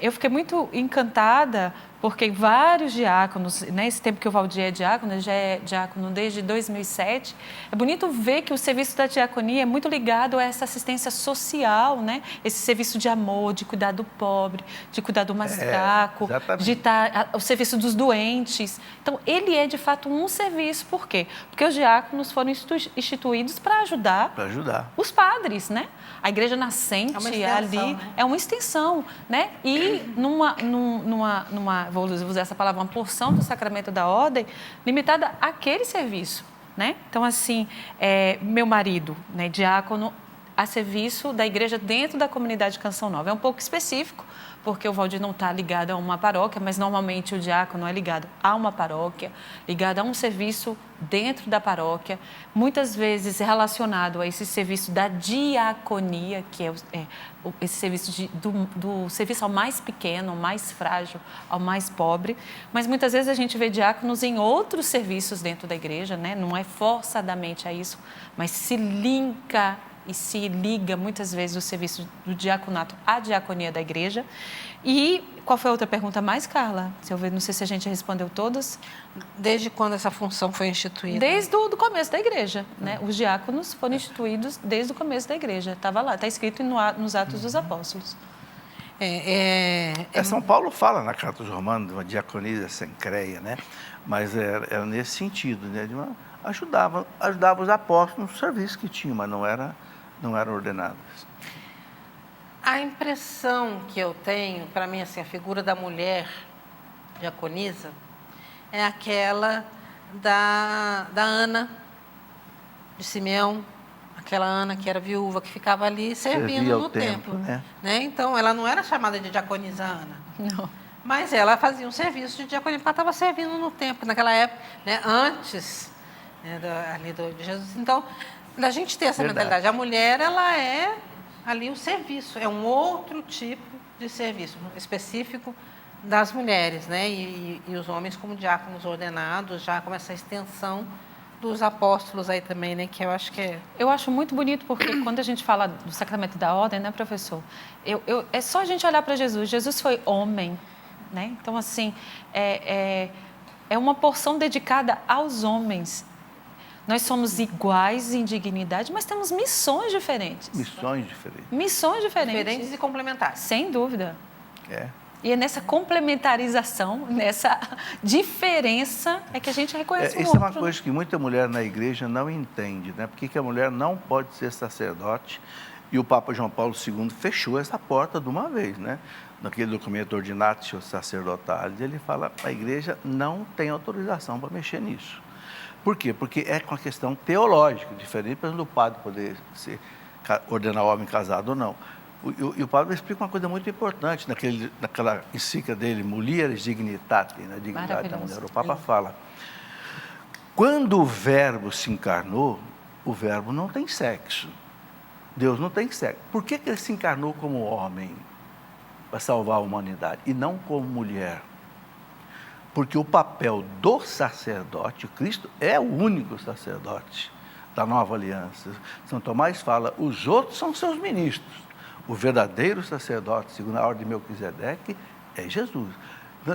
Eu fiquei muito encantada porque vários diáconos, nesse tempo que o Valdir é diácono, ele já é diácono desde 2007, é bonito ver que o serviço da diaconia é muito ligado a essa assistência social, né? Esse serviço de amor, de cuidar do pobre, de cuidar do mais fraco, de estar o serviço dos doentes. Então, ele é de fato um serviço, por quê? Porque os diáconos foram instituídos para ajudar os padres, né? A igreja nascente ali é uma extensão, né? E vou usar essa palavra, uma porção do sacramento da ordem limitada àquele serviço, né? Então, assim, meu marido, né, diácono, a serviço da igreja dentro da comunidade Canção Nova. É um pouco específico, porque o Valdir não está ligado a uma paróquia, mas normalmente o diácono é ligado a uma paróquia, ligado a um serviço dentro da paróquia, muitas vezes relacionado a esse serviço da diaconia, que é esse serviço do serviço ao mais pequeno, ao mais frágil, ao mais pobre. Mas muitas vezes a gente vê diáconos em outros serviços dentro da igreja, né? Não é forçadamente a isso, mas se linka e se liga muitas vezes o serviço do diaconato à diaconia da igreja. E qual foi a outra pergunta mais, Carla? Não sei se a gente respondeu todas. Desde quando essa função foi instituída? Desde o começo da igreja, né? Os diáconos foram instituídos desde o começo da igreja. Estava lá, está escrito nos Atos dos Apóstolos. São Paulo fala na Carta aos Romanos de uma diaconia sencreia, né? Mas era nesse sentido, né? Ajudava os apóstolos no serviço que tinham, mas não eram ordenados. A impressão que eu tenho, para mim, assim, a figura da mulher diaconisa é aquela da Ana, de Simeão, aquela Ana que era viúva, que ficava ali servindo no templo. Né? Então, ela não era chamada de diaconisa Ana. Não. Mas ela fazia um serviço de diaconia, porque ela estava servindo no templo, naquela época, né, antes, né, de Jesus. Então, a gente ter essa mentalidade, a mulher, ela é ali o serviço, é um outro tipo de serviço, específico das mulheres, né? E os homens como diáconos ordenados, já com essa extensão dos apóstolos aí também, né? Que eu acho que é... Eu acho muito bonito, porque quando a gente fala do sacramento da ordem, né, professor? É só a gente olhar para Jesus. Jesus foi homem, né? Então, assim, é uma porção dedicada aos homens. Nós somos iguais em dignidade, mas temos missões diferentes. Missões diferentes. Missões diferentes. Diferentes e complementares. Sem dúvida. É. E é nessa complementarização, nessa diferença, é que a gente reconhece o outro. Isso é uma coisa que muita mulher na igreja não entende, né? Por que a mulher não pode ser sacerdote? E o Papa João Paulo II fechou essa porta de uma vez, né? Naquele documento Ordinatio Sacerdotalis, ele fala que a igreja não tem autorização para mexer nisso. Por quê? Porque é com a questão teológica, diferente do padre poder ordenar homem casado ou não. E o padre explica uma coisa muito importante naquela encíclica dele, Mulieris Dignitate, né? Dignidade da mulher. O Papa fala, quando o Verbo se encarnou, o Verbo não tem sexo. Deus não tem sexo. Por que ele se encarnou como homem? Para salvar a humanidade, e não como mulher. Porque o papel do sacerdote, Cristo é o único sacerdote da nova aliança. São Tomás fala, os outros são seus ministros. O verdadeiro sacerdote, segundo a ordem de Melquisedeque, é Jesus.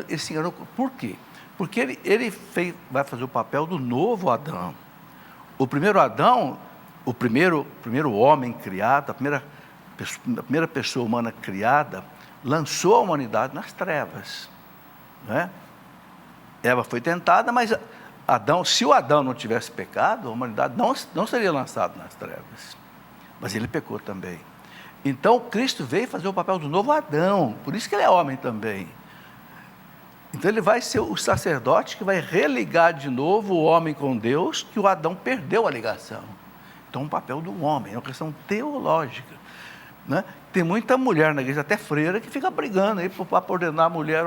Ele se enganou. Por quê? Porque ele vai fazer o papel do novo Adão. O primeiro Adão, o primeiro homem criado, a primeira pessoa humana criada, lançou a humanidade nas trevas, né? Eva foi tentada, mas se o Adão não tivesse pecado, a humanidade não seria lançada nas trevas. Mas ele pecou também. Então, Cristo veio fazer o papel do novo Adão, por isso que ele é homem também. Então, ele vai ser o sacerdote que vai religar de novo o homem com Deus, que o Adão perdeu a ligação. Então, o papel do homem, é uma questão teológica, né? Tem muita mulher na igreja, até freira, que fica brigando aí para ordenar a mulher.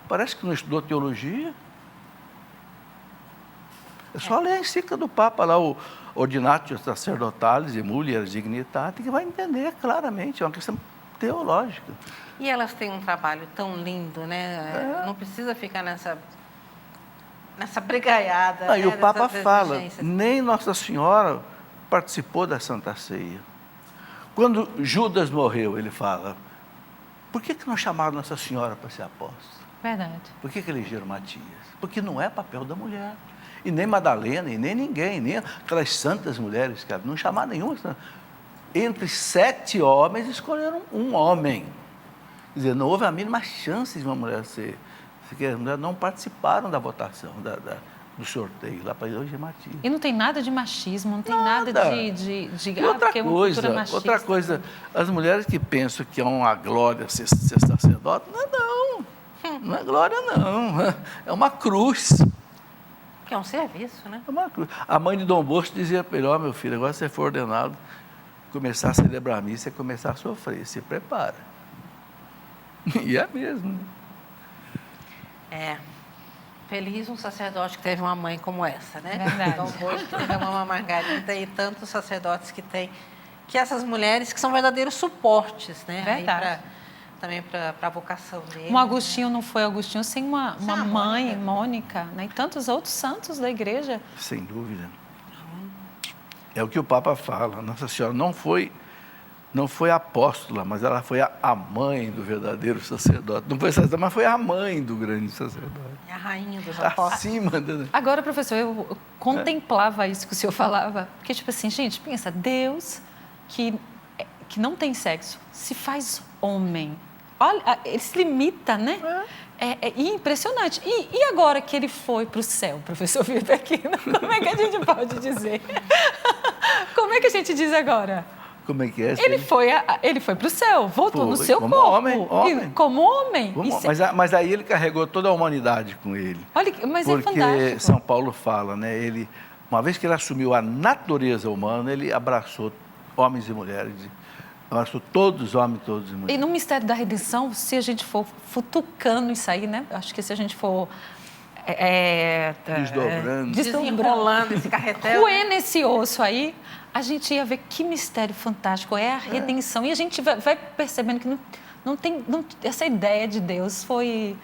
Parece que não estudou teologia. É só ler a encíclica do Papa lá, o Ordinatio Sacerdotalis e Mulieris Dignitate, que vai entender claramente, é uma questão teológica. E elas têm um trabalho tão lindo, né? Não precisa ficar nessa brigaiada. E o Papa fala, nem Nossa Senhora participou da Santa Ceia. Quando Judas morreu, ele fala, por que não chamaram Nossa Senhora para ser apóstolo? Verdade. Por que elegeram Matias? Porque não é papel da mulher. E nem Madalena, e nem ninguém, nem aquelas santas mulheres, que não chamaram nenhuma. Entre 7 homens, escolheram um homem. Quer dizer, não houve a mínima chance de uma mulher ser. As mulheres não participaram da votação, do sorteio, lá para hoje é Matias. E não tem nada de machismo, não tem nada de outra coisa, as mulheres que pensam que é uma glória ser sacerdote, não é glória não, é uma cruz. que é um serviço, né? É uma cruz. A mãe de Dom Bosco dizia para ele, ó, meu filho, agora você for ordenado, começar a celebrar a missa é começar a sofrer, se prepara. E é mesmo. É. Feliz um sacerdote que teve uma mãe como essa, né? Verdade. Dom Bosco teve a Mama Margarida e tantos sacerdotes que tem, que essas mulheres que são verdadeiros suportes, né? Verdade. Também para a vocação dele. Um Agostinho não foi Agostinho sem uma Sem a mãe, Mônica, né? E tantos outros santos da igreja. Sem dúvida. É o que o Papa fala. Nossa Senhora não foi apóstola, mas ela foi a mãe do verdadeiro sacerdote. Não foi sacerdote, mas foi a mãe do grande sacerdote. É a rainha dos apóstolos. Acima da... Agora, professor, eu contemplava isso que o senhor falava, porque, tipo assim, gente, pensa, Deus que não tem sexo, se faz homem. Olha, ele se limita, né? É impressionante. E agora que ele foi para o céu, professor Felipe Aquino, como é que a gente pode dizer? Como é que a gente diz agora? Como é que é? Ele foi para o céu, voltou no seu como corpo. homem. Como homem. Mas aí ele carregou toda a humanidade com ele. Olha, mas é porque fantástico. São Paulo fala, né? Ele, uma vez que ele assumiu a natureza humana, ele abraçou homens e mulheres, abraçou todos os homens e todas as mulheres. E no mistério da redenção, se a gente for futucando isso aí, né? Acho que se a gente for Desdobrando. Desenrolando esse carretel. Roendo esse osso aí, a gente ia ver que mistério fantástico é a redenção. E a gente vai percebendo que essa ideia de Deus foi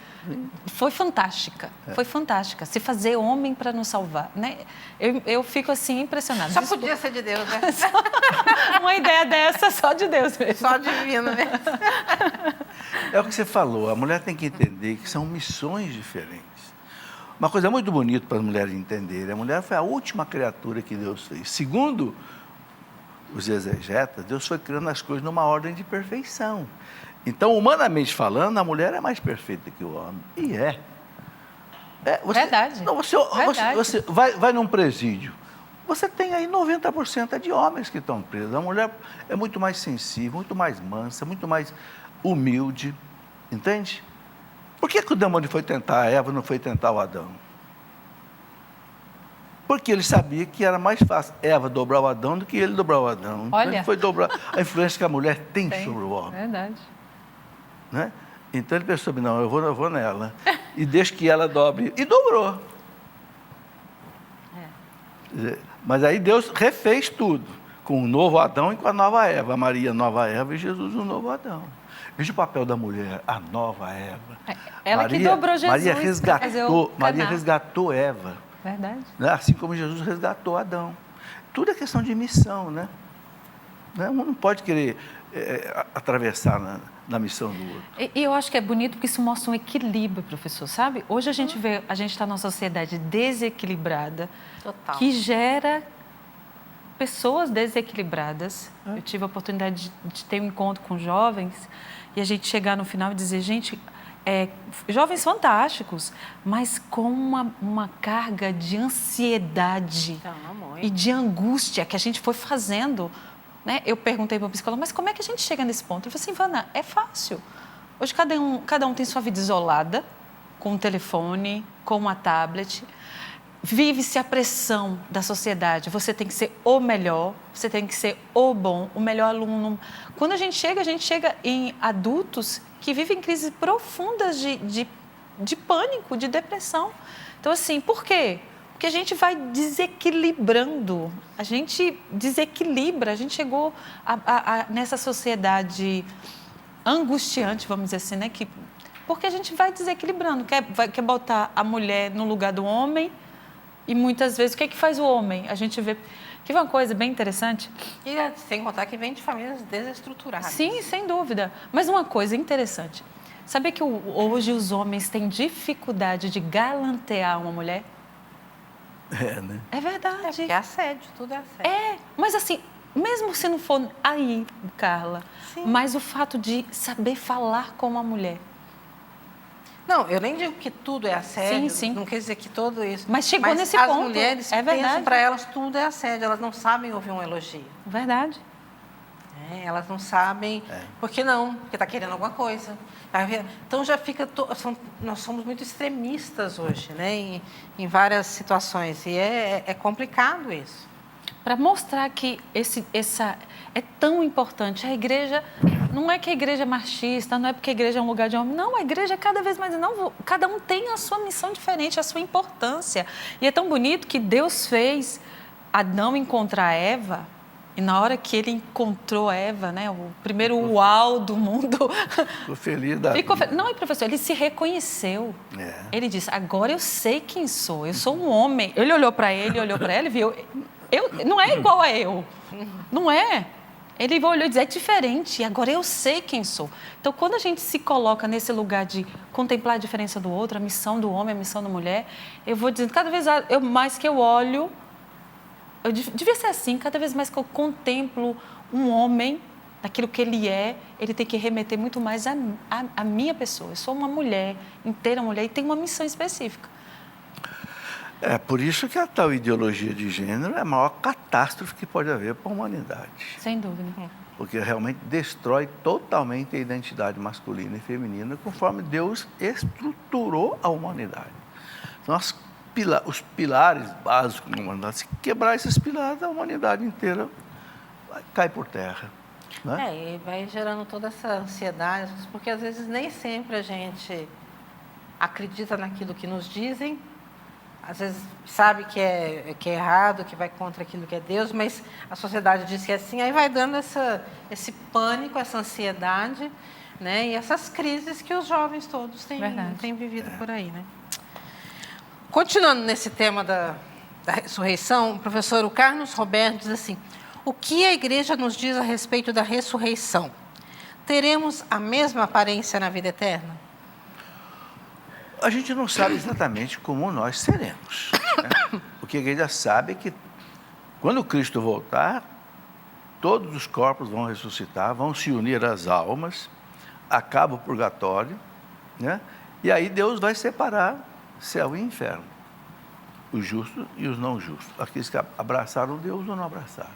fantástica. Foi fantástica. Se fazer homem para nos salvar, né? Eu fico assim impressionada. Só podia ser de Deus, né? Uma ideia dessa só de Deus mesmo. Só divino mesmo. É o que você falou, a mulher tem que entender que são missões diferentes. Uma coisa muito bonita para as mulheres entenderem, a mulher foi a última criatura que Deus fez. Segundo os exegetas, Deus foi criando as coisas numa ordem de perfeição. Então, humanamente falando, a mulher é mais perfeita que o homem. E é. Verdade. Não, você vai num presídio, você tem aí 90% de homens que estão presos. A mulher é muito mais sensível, muito mais mansa, muito mais humilde, entende? Por que o demônio foi tentar a Eva e não foi tentar o Adão? Porque ele sabia que era mais fácil Eva dobrar o Adão do que ele dobrar o Adão. Olha. Então, ele foi dobrar a influência que a mulher tem sobre o homem. Verdade. Né? Então ele pensou, não, eu vou nela. E deixa que ela dobre. E dobrou. Mas aí Deus refez tudo, com o novo Adão e com a nova Eva. Maria, nova Eva, e Jesus, o novo Adão. Veja o papel da mulher, a nova Eva. Ela Maria, que dobrou Jesus. Maria resgatou Eva. Verdade. Né? Assim como Jesus resgatou Adão. Tudo é questão de missão, né? Um não pode querer atravessar na missão do outro. E eu acho que é bonito porque isso mostra um equilíbrio, professor, sabe? Hoje a gente está numa sociedade desequilibrada, Total. que gera pessoas desequilibradas. Eu tive a oportunidade de ter um encontro com jovens e a gente chegar no final e dizer, gente, jovens fantásticos, mas com uma carga de ansiedade e de angústia que a gente foi fazendo. Né? Eu perguntei para o psicólogo, mas como é que a gente chega nesse ponto? Eu falei assim, Ivana, é fácil. Hoje cada um tem sua vida isolada, com um telefone, com uma tablet. Vive-se a pressão da sociedade. Você tem que ser o melhor, você tem que ser o bom, o melhor aluno. Quando a gente chega em adultos que vivem crises profundas de pânico, de depressão. Então, assim, por quê? Porque a gente vai desequilibrando, a gente desequilibra, a gente chegou nessa sociedade angustiante, vamos dizer assim, né? Porque a gente vai desequilibrando, quer botar a mulher no lugar do homem e muitas vezes o que faz o homem? A gente vê... Que é uma coisa bem interessante. E sem contar que vem de famílias desestruturadas. Sim, sem dúvida. Mas uma coisa interessante, sabia que hoje os homens têm dificuldade de galantear uma mulher? Né? É verdade. Porque é assédio, tudo é assédio. Mas assim, mesmo se não for aí, Carla, Sim. mas o fato de saber falar com uma mulher. Não, eu nem digo que tudo é assédio, Sim. não quer dizer que tudo isso. Mas chegou nesse as ponto, mulheres é verdade. pensam para elas tudo é assédio, elas não sabem ouvir um elogio. Verdade. né? Elas não sabem, por que não? Porque está querendo alguma coisa. Então já fica, nós somos muito extremistas hoje, né? Em várias situações, e é complicado isso. Para mostrar que essa é tão importante. A igreja, não é que a igreja é machista, não é porque a igreja é um lugar de homem. Não, a igreja é cada vez mais... Não, cada um tem a sua missão diferente, a sua importância. E é tão bonito que Deus fez Adão encontrar Eva, e na hora que ele encontrou Eva, né, o primeiro uau do mundo... Ficou feliz da vida. Não, professor, ele se reconheceu. É. Ele disse, agora eu sei quem sou, eu sou um homem. Ele olhou para ele, olhou para ela e viu... não é igual a eu, não é. Ele olhou e disse, é diferente, agora eu sei quem sou. Então, quando a gente se coloca nesse lugar de contemplar a diferença do outro, a missão do homem, a missão da mulher, eu vou dizendo, cada vez mais que eu olho, devia ser assim, cada vez mais que eu contemplo um homem, daquilo que ele é, ele tem que remeter muito mais à minha pessoa. Eu sou uma mulher, inteira mulher, e tenho uma missão específica. É por isso que a tal ideologia de gênero é a maior catástrofe que pode haver para a humanidade. Sem dúvida. Porque realmente destrói totalmente a identidade masculina e feminina conforme Deus estruturou a humanidade. Então, os pilares básicos da humanidade, se quebrar esses pilares, a humanidade inteira cai por terra. Né? E vai gerando toda essa ansiedade, porque às vezes nem sempre a gente acredita naquilo que nos dizem, às vezes sabe que é errado, que vai contra aquilo que é Deus, mas a sociedade diz que é assim, aí vai dando esse pânico, essa ansiedade, né? E essas crises que os jovens todos têm vivido por aí, né? Continuando nesse tema da ressurreição, o professor Carlos Roberto diz assim, o que a igreja nos diz a respeito da ressurreição? Teremos a mesma aparência na vida eterna? A gente não sabe exatamente como nós seremos. Né? O que a igreja sabe é que, quando Cristo voltar, todos os corpos vão ressuscitar, vão se unir às almas, acaba o purgatório, né? E aí Deus vai separar céu e inferno, os justos e os não justos, aqueles que abraçaram Deus ou não abraçaram.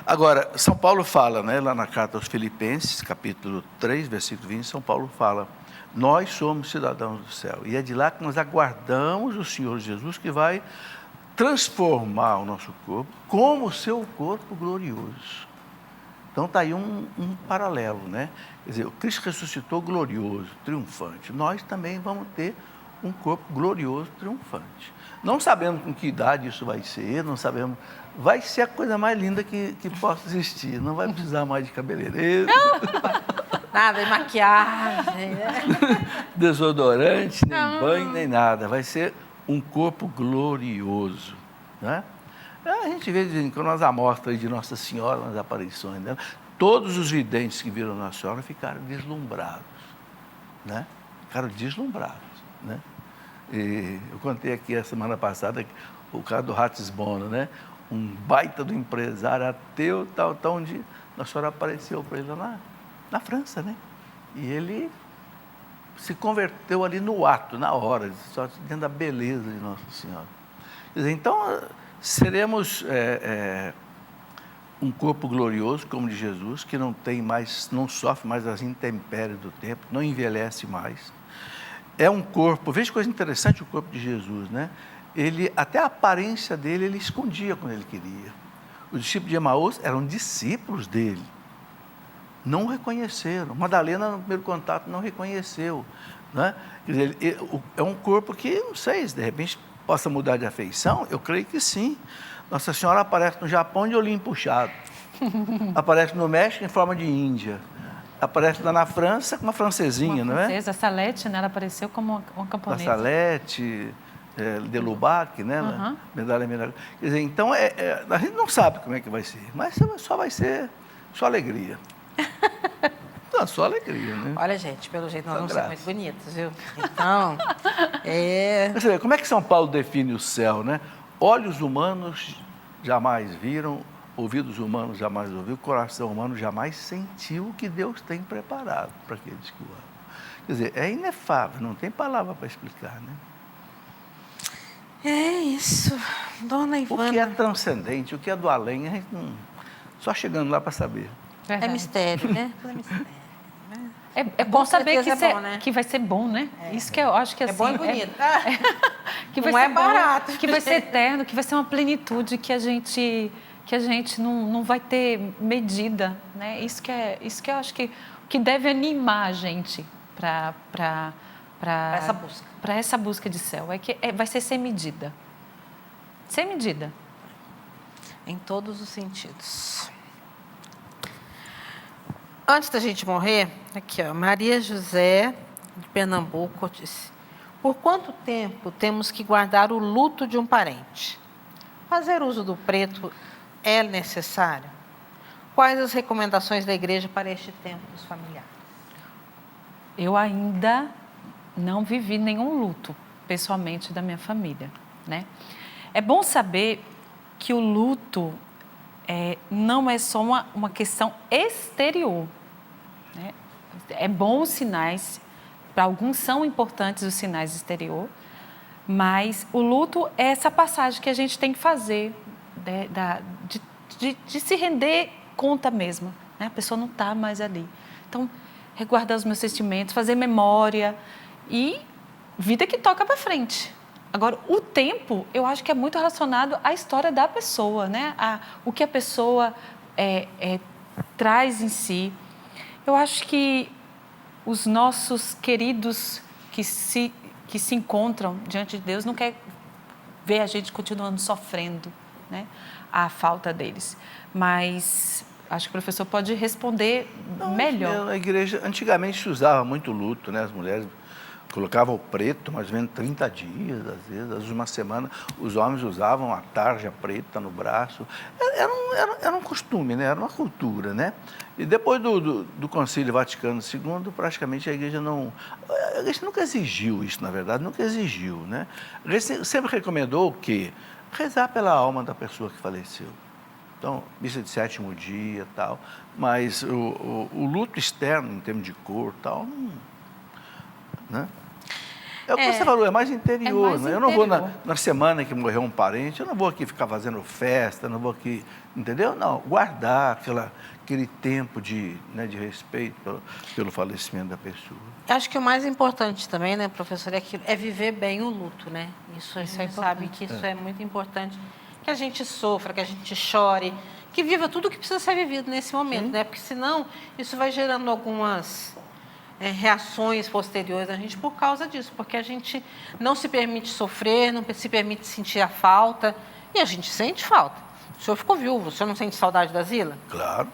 Agora, São Paulo fala, né, lá na carta aos Filipenses, capítulo 3, versículo 20, São Paulo fala, nós somos cidadãos do céu, e é de lá que nós aguardamos o Senhor Jesus, que vai transformar o nosso corpo como o seu corpo glorioso. Então está aí um paralelo, né? Quer dizer, o Cristo ressuscitou glorioso, triunfante. Nós também vamos ter um corpo glorioso, triunfante. Não sabemos com que idade isso vai ser, não sabemos. Vai ser a coisa mais linda que possa existir. Não vai precisar mais de cabeleireiro. Nada, de maquiagem. Desodorante, nem banho, nem nada. Vai ser um corpo glorioso, né? A gente vê quando as amostras de Nossa Senhora, nas aparições dela, todos os videntes que viram Nossa Senhora ficaram deslumbrados, né? Ficaram deslumbrados, né? E eu contei aqui a semana passada o caso do Ratisbona, né? Um baita do empresário ateu, tal, onde Nossa Senhora apareceu para ele lá na França, né? E ele se converteu ali no ato, na hora, só dentro da beleza de Nossa Senhora. Quer dizer, então, seremos um corpo glorioso, como de Jesus, que não sofre mais as intempéries do tempo, não envelhece mais. É um corpo, veja que coisa interessante o corpo de Jesus, né? Até a aparência dele, ele escondia quando ele queria. Os discípulos de Emaús eram discípulos dele. Não reconheceram. Madalena, no primeiro contato, não reconheceu, né? Quer dizer, é um corpo que, não sei, se de repente possa mudar de afeição, eu creio que sim. Nossa Senhora aparece no Japão de olhinho puxado. Aparece no México em forma de Índia. Aparece lá na França com uma francesinha, não é? A Salete, né? Ela apareceu como uma camponesa. A Salete, de Lubac, né? Uhum. Medalha. Quer dizer, então, a gente não sabe como é que vai ser, mas só vai ser só alegria. Não, só alegria, né? Olha, gente, pelo jeito nós vamos ser muito bonitos, viu? Então, Você vê, como é que São Paulo define o céu, né? Olhos humanos jamais viram, ouvidos humanos jamais ouviram, coração humano jamais sentiu o que Deus tem preparado para aqueles que o amam. Quer dizer, é inefável, não tem palavra para explicar, né? É isso, Dona Ivana. O que é transcendente, o que é do além, a gente não... Só chegando lá para saber. Verdade. É mistério, né? Tudo é mistério. É bom Com saber certeza é bom, né? que vai ser bom, né? Isso que eu acho que É assim, bom e bonito. que vai Não ser é barato. bom, que vai ser eterno, que vai ser uma plenitude que a gente não vai ter medida, né? Isso que eu acho que deve animar a gente para essa busca. Para essa busca de céu, vai ser sem medida. Sem medida. Em todos os sentidos. Antes da gente morrer, aqui, ó, Maria José, de Pernambuco, disse: por quanto tempo temos que guardar o luto de um parente? Fazer uso do preto é necessário? Quais as recomendações da igreja para este tempo dos familiares? Eu ainda não vivi nenhum luto, pessoalmente, da minha família, né? É bom saber que o luto não é só uma questão exterior, né? É bom os sinais, para alguns são importantes os sinais exterior, mas o luto é essa passagem que a gente tem que fazer, né, de se render conta mesmo, né? A pessoa não está mais ali. Então, reguardar os meus sentimentos, fazer memória e vida que toca para frente. Agora, o tempo, eu acho que é muito relacionado à história da pessoa, né? O que a pessoa traz em si. Eu acho que os nossos queridos que se encontram diante de Deus não quer ver a gente continuando sofrendo, né? A falta deles. Mas acho que o professor pode responder melhor. A igreja, antigamente, se usava muito luto, né? As mulheres colocavam o preto, mais ou menos 30 dias, às vezes uma semana. Os homens usavam a tarja preta no braço. Era um costume, né? Era uma cultura, né? E depois do Concílio Vaticano II, praticamente a igreja nunca exigiu isso, na verdade, nunca exigiu, né? A igreja sempre recomendou o quê? Rezar pela alma da pessoa que faleceu. Então, missa de sétimo dia e tal, mas o luto externo, em termos de cor e tal, não, né? É o que você falou, é mais interior, né? Eu não vou na semana que morreu um parente, eu não vou aqui ficar fazendo festa, não vou aqui, entendeu? Não, guardar aquele tempo de respeito pelo falecimento da pessoa. Acho que o mais importante também, né, professor, é viver bem o luto, né? Isso a gente sabe que isso é muito importante. Que a gente sofra, que a gente chore, que viva tudo o que precisa ser vivido nesse momento, né? Porque senão isso vai gerando algumas reações posteriores a gente por causa disso, porque a gente não se permite sofrer, não se permite sentir a falta, e a gente sente falta. O senhor ficou viúvo, o senhor não sente saudade da Zila? Claro.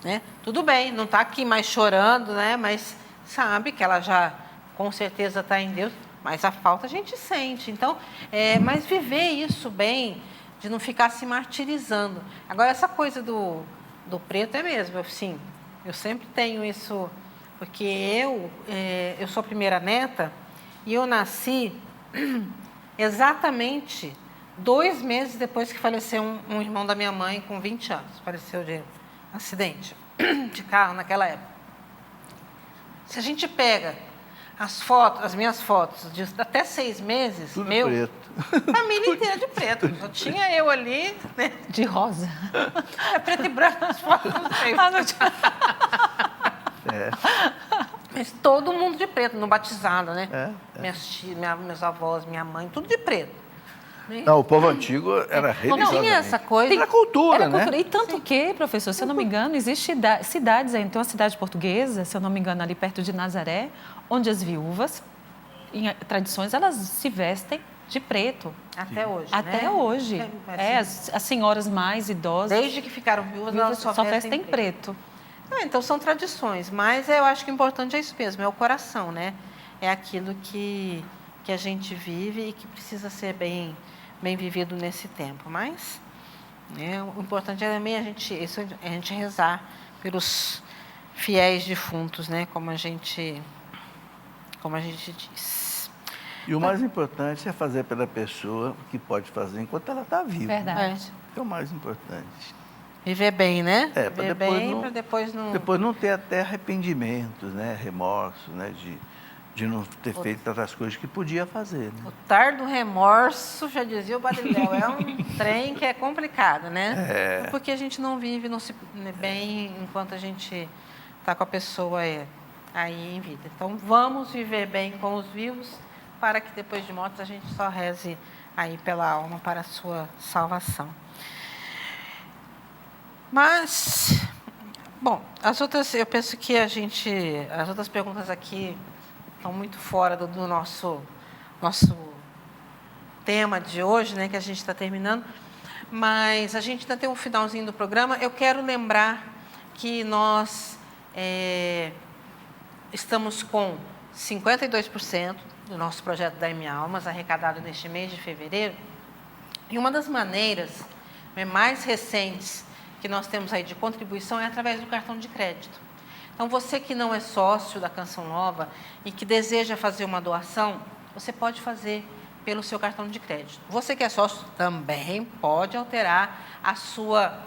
Né? Tudo bem, não está aqui mais chorando, né? Mas sabe que ela já com certeza está em Deus, mas a falta a gente sente. Então, mas viver isso bem, de não ficar se martirizando. Agora, essa coisa do preto é mesmo, assim, eu sempre tenho isso, porque eu sou a primeira neta e eu nasci exatamente 2 meses depois que faleceu um irmão da minha mãe com 20 anos. Faleceu de acidente de carro naquela época. Se a gente pega as minhas fotos de até 6 meses, tudo preto. Família inteira de preto. Só tinha eu ali, né? De rosa. É preto e branco as fotos, não sei. Mas todo mundo de preto, no batizado, né? Meus avós, minha mãe, tudo de preto. Não, o povo antigo era religiosamente. Não tinha essa coisa. Era cultura, né? E tanto que, professor, se eu não me engano, existem cidades aí, tem uma cidade portuguesa, se eu não me engano, ali perto de Nazaré, onde as viúvas, em tradições, elas se vestem de preto. Até hoje, Até hoje. As senhoras mais idosas. Desde que ficaram viúvas, elas só vestem preto. Então, são tradições, mas eu acho que o importante é isso mesmo, é o coração, né? É aquilo que a gente vive e que precisa ser bem vivido nesse tempo. Mas o importante é também a gente rezar pelos fiéis defuntos, né? Como a gente diz. E o mais importante é fazer pela pessoa o que pode fazer enquanto ela está viva. Verdade. É o mais importante. Viver bem, né? Para depois não... Depois não ter até arrependimentos, né? Remorsos, né? de não ter feito tantas coisas que podia fazer. Né? O tardo remorso, já dizia o Padre Léo, é um trem que é complicado, né? É porque a gente não vive bem enquanto a gente está com a pessoa aí em vida. Então, vamos viver bem com os vivos, para que depois de mortos a gente só reze aí pela alma para a sua salvação. Mas, bom, eu penso que as outras perguntas aqui estão muito fora do nosso tema de hoje, né, que a gente está terminando, mas a gente ainda tem um finalzinho do programa. Eu quero lembrar que nós estamos com 52% do nosso projeto Dai-me Almas arrecadado neste mês de fevereiro, e uma das maneiras mais recentes que nós temos aí de contribuição é através do cartão de crédito. Então, você que não é sócio da Canção Nova e que deseja fazer uma doação, você pode fazer pelo seu cartão de crédito. Você que é sócio também pode alterar a sua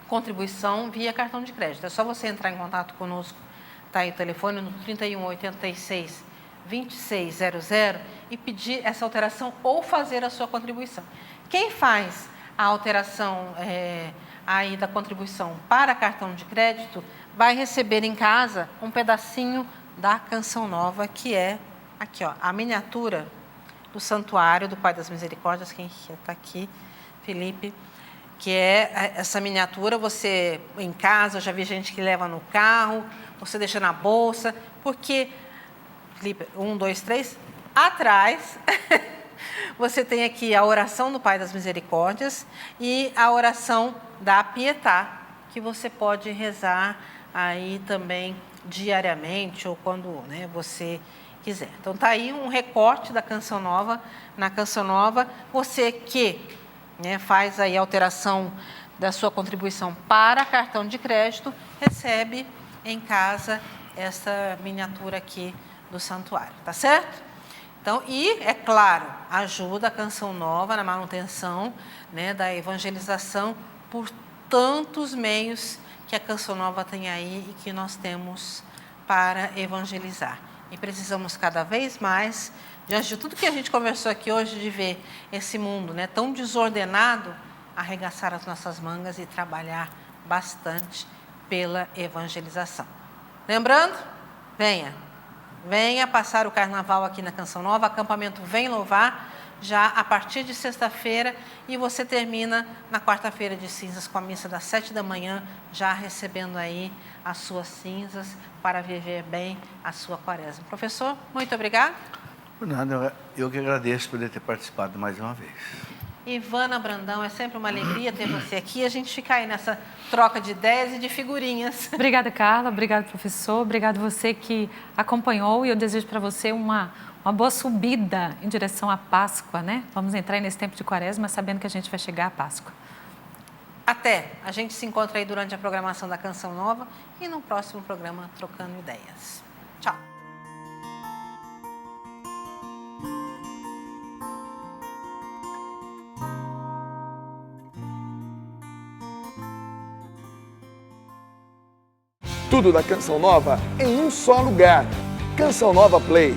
contribuição via cartão de crédito. É só você entrar em contato conosco, tá aí o telefone no 3186 2600 e pedir essa alteração ou fazer a sua contribuição. Quem faz a alteração aí da contribuição para cartão de crédito vai receber em casa um pedacinho da Canção Nova, que é aqui, ó, a miniatura do Santuário do Pai das Misericórdias. Quem está aqui? Felipe. Que é essa miniatura, você em casa, eu já vi gente que leva no carro, você deixa na bolsa, porque, Felipe, 1, 2, 3, atrás, você tem aqui a oração do Pai das Misericórdias e a oração da Pietà, que você pode rezar aí também diariamente ou quando, né, você quiser. Então, está aí um recorte da Canção Nova. Na Canção Nova, você que, né, faz aí a alteração da sua contribuição para cartão de crédito, recebe em casa essa miniatura aqui do santuário, tá certo? Então, e, é claro, ajuda a Canção Nova na manutenção, né, da evangelização por tantos meios que a Canção Nova tem aí e que nós temos para evangelizar. E precisamos cada vez mais, diante de tudo que a gente conversou aqui hoje, de ver esse mundo, né, tão desordenado, arregaçar as nossas mangas e trabalhar bastante pela evangelização. Lembrando, venha passar o carnaval aqui na Canção Nova, acampamento Vem Louvar, já a partir de sexta-feira, e você termina na quarta-feira de cinzas com a missa das 7 da manhã, já recebendo aí as suas cinzas para viver bem a sua quaresma. Professor, muito obrigado. Por nada, eu que agradeço por ter participado mais uma vez. Ivana Brandão, é sempre uma alegria ter você aqui. A gente fica aí nessa troca de ideias e de figurinhas. Obrigada, Carla. Obrigado, professor. Obrigado você que acompanhou. E eu desejo para você uma boa subida em direção à Páscoa, né? Vamos entrar nesse tempo de quaresma sabendo que a gente vai chegar à Páscoa. Até. A gente se encontra aí durante a programação da Canção Nova e no próximo programa Trocando Ideias. Tchau. Tudo da Canção Nova em um só lugar. Canção Nova Play.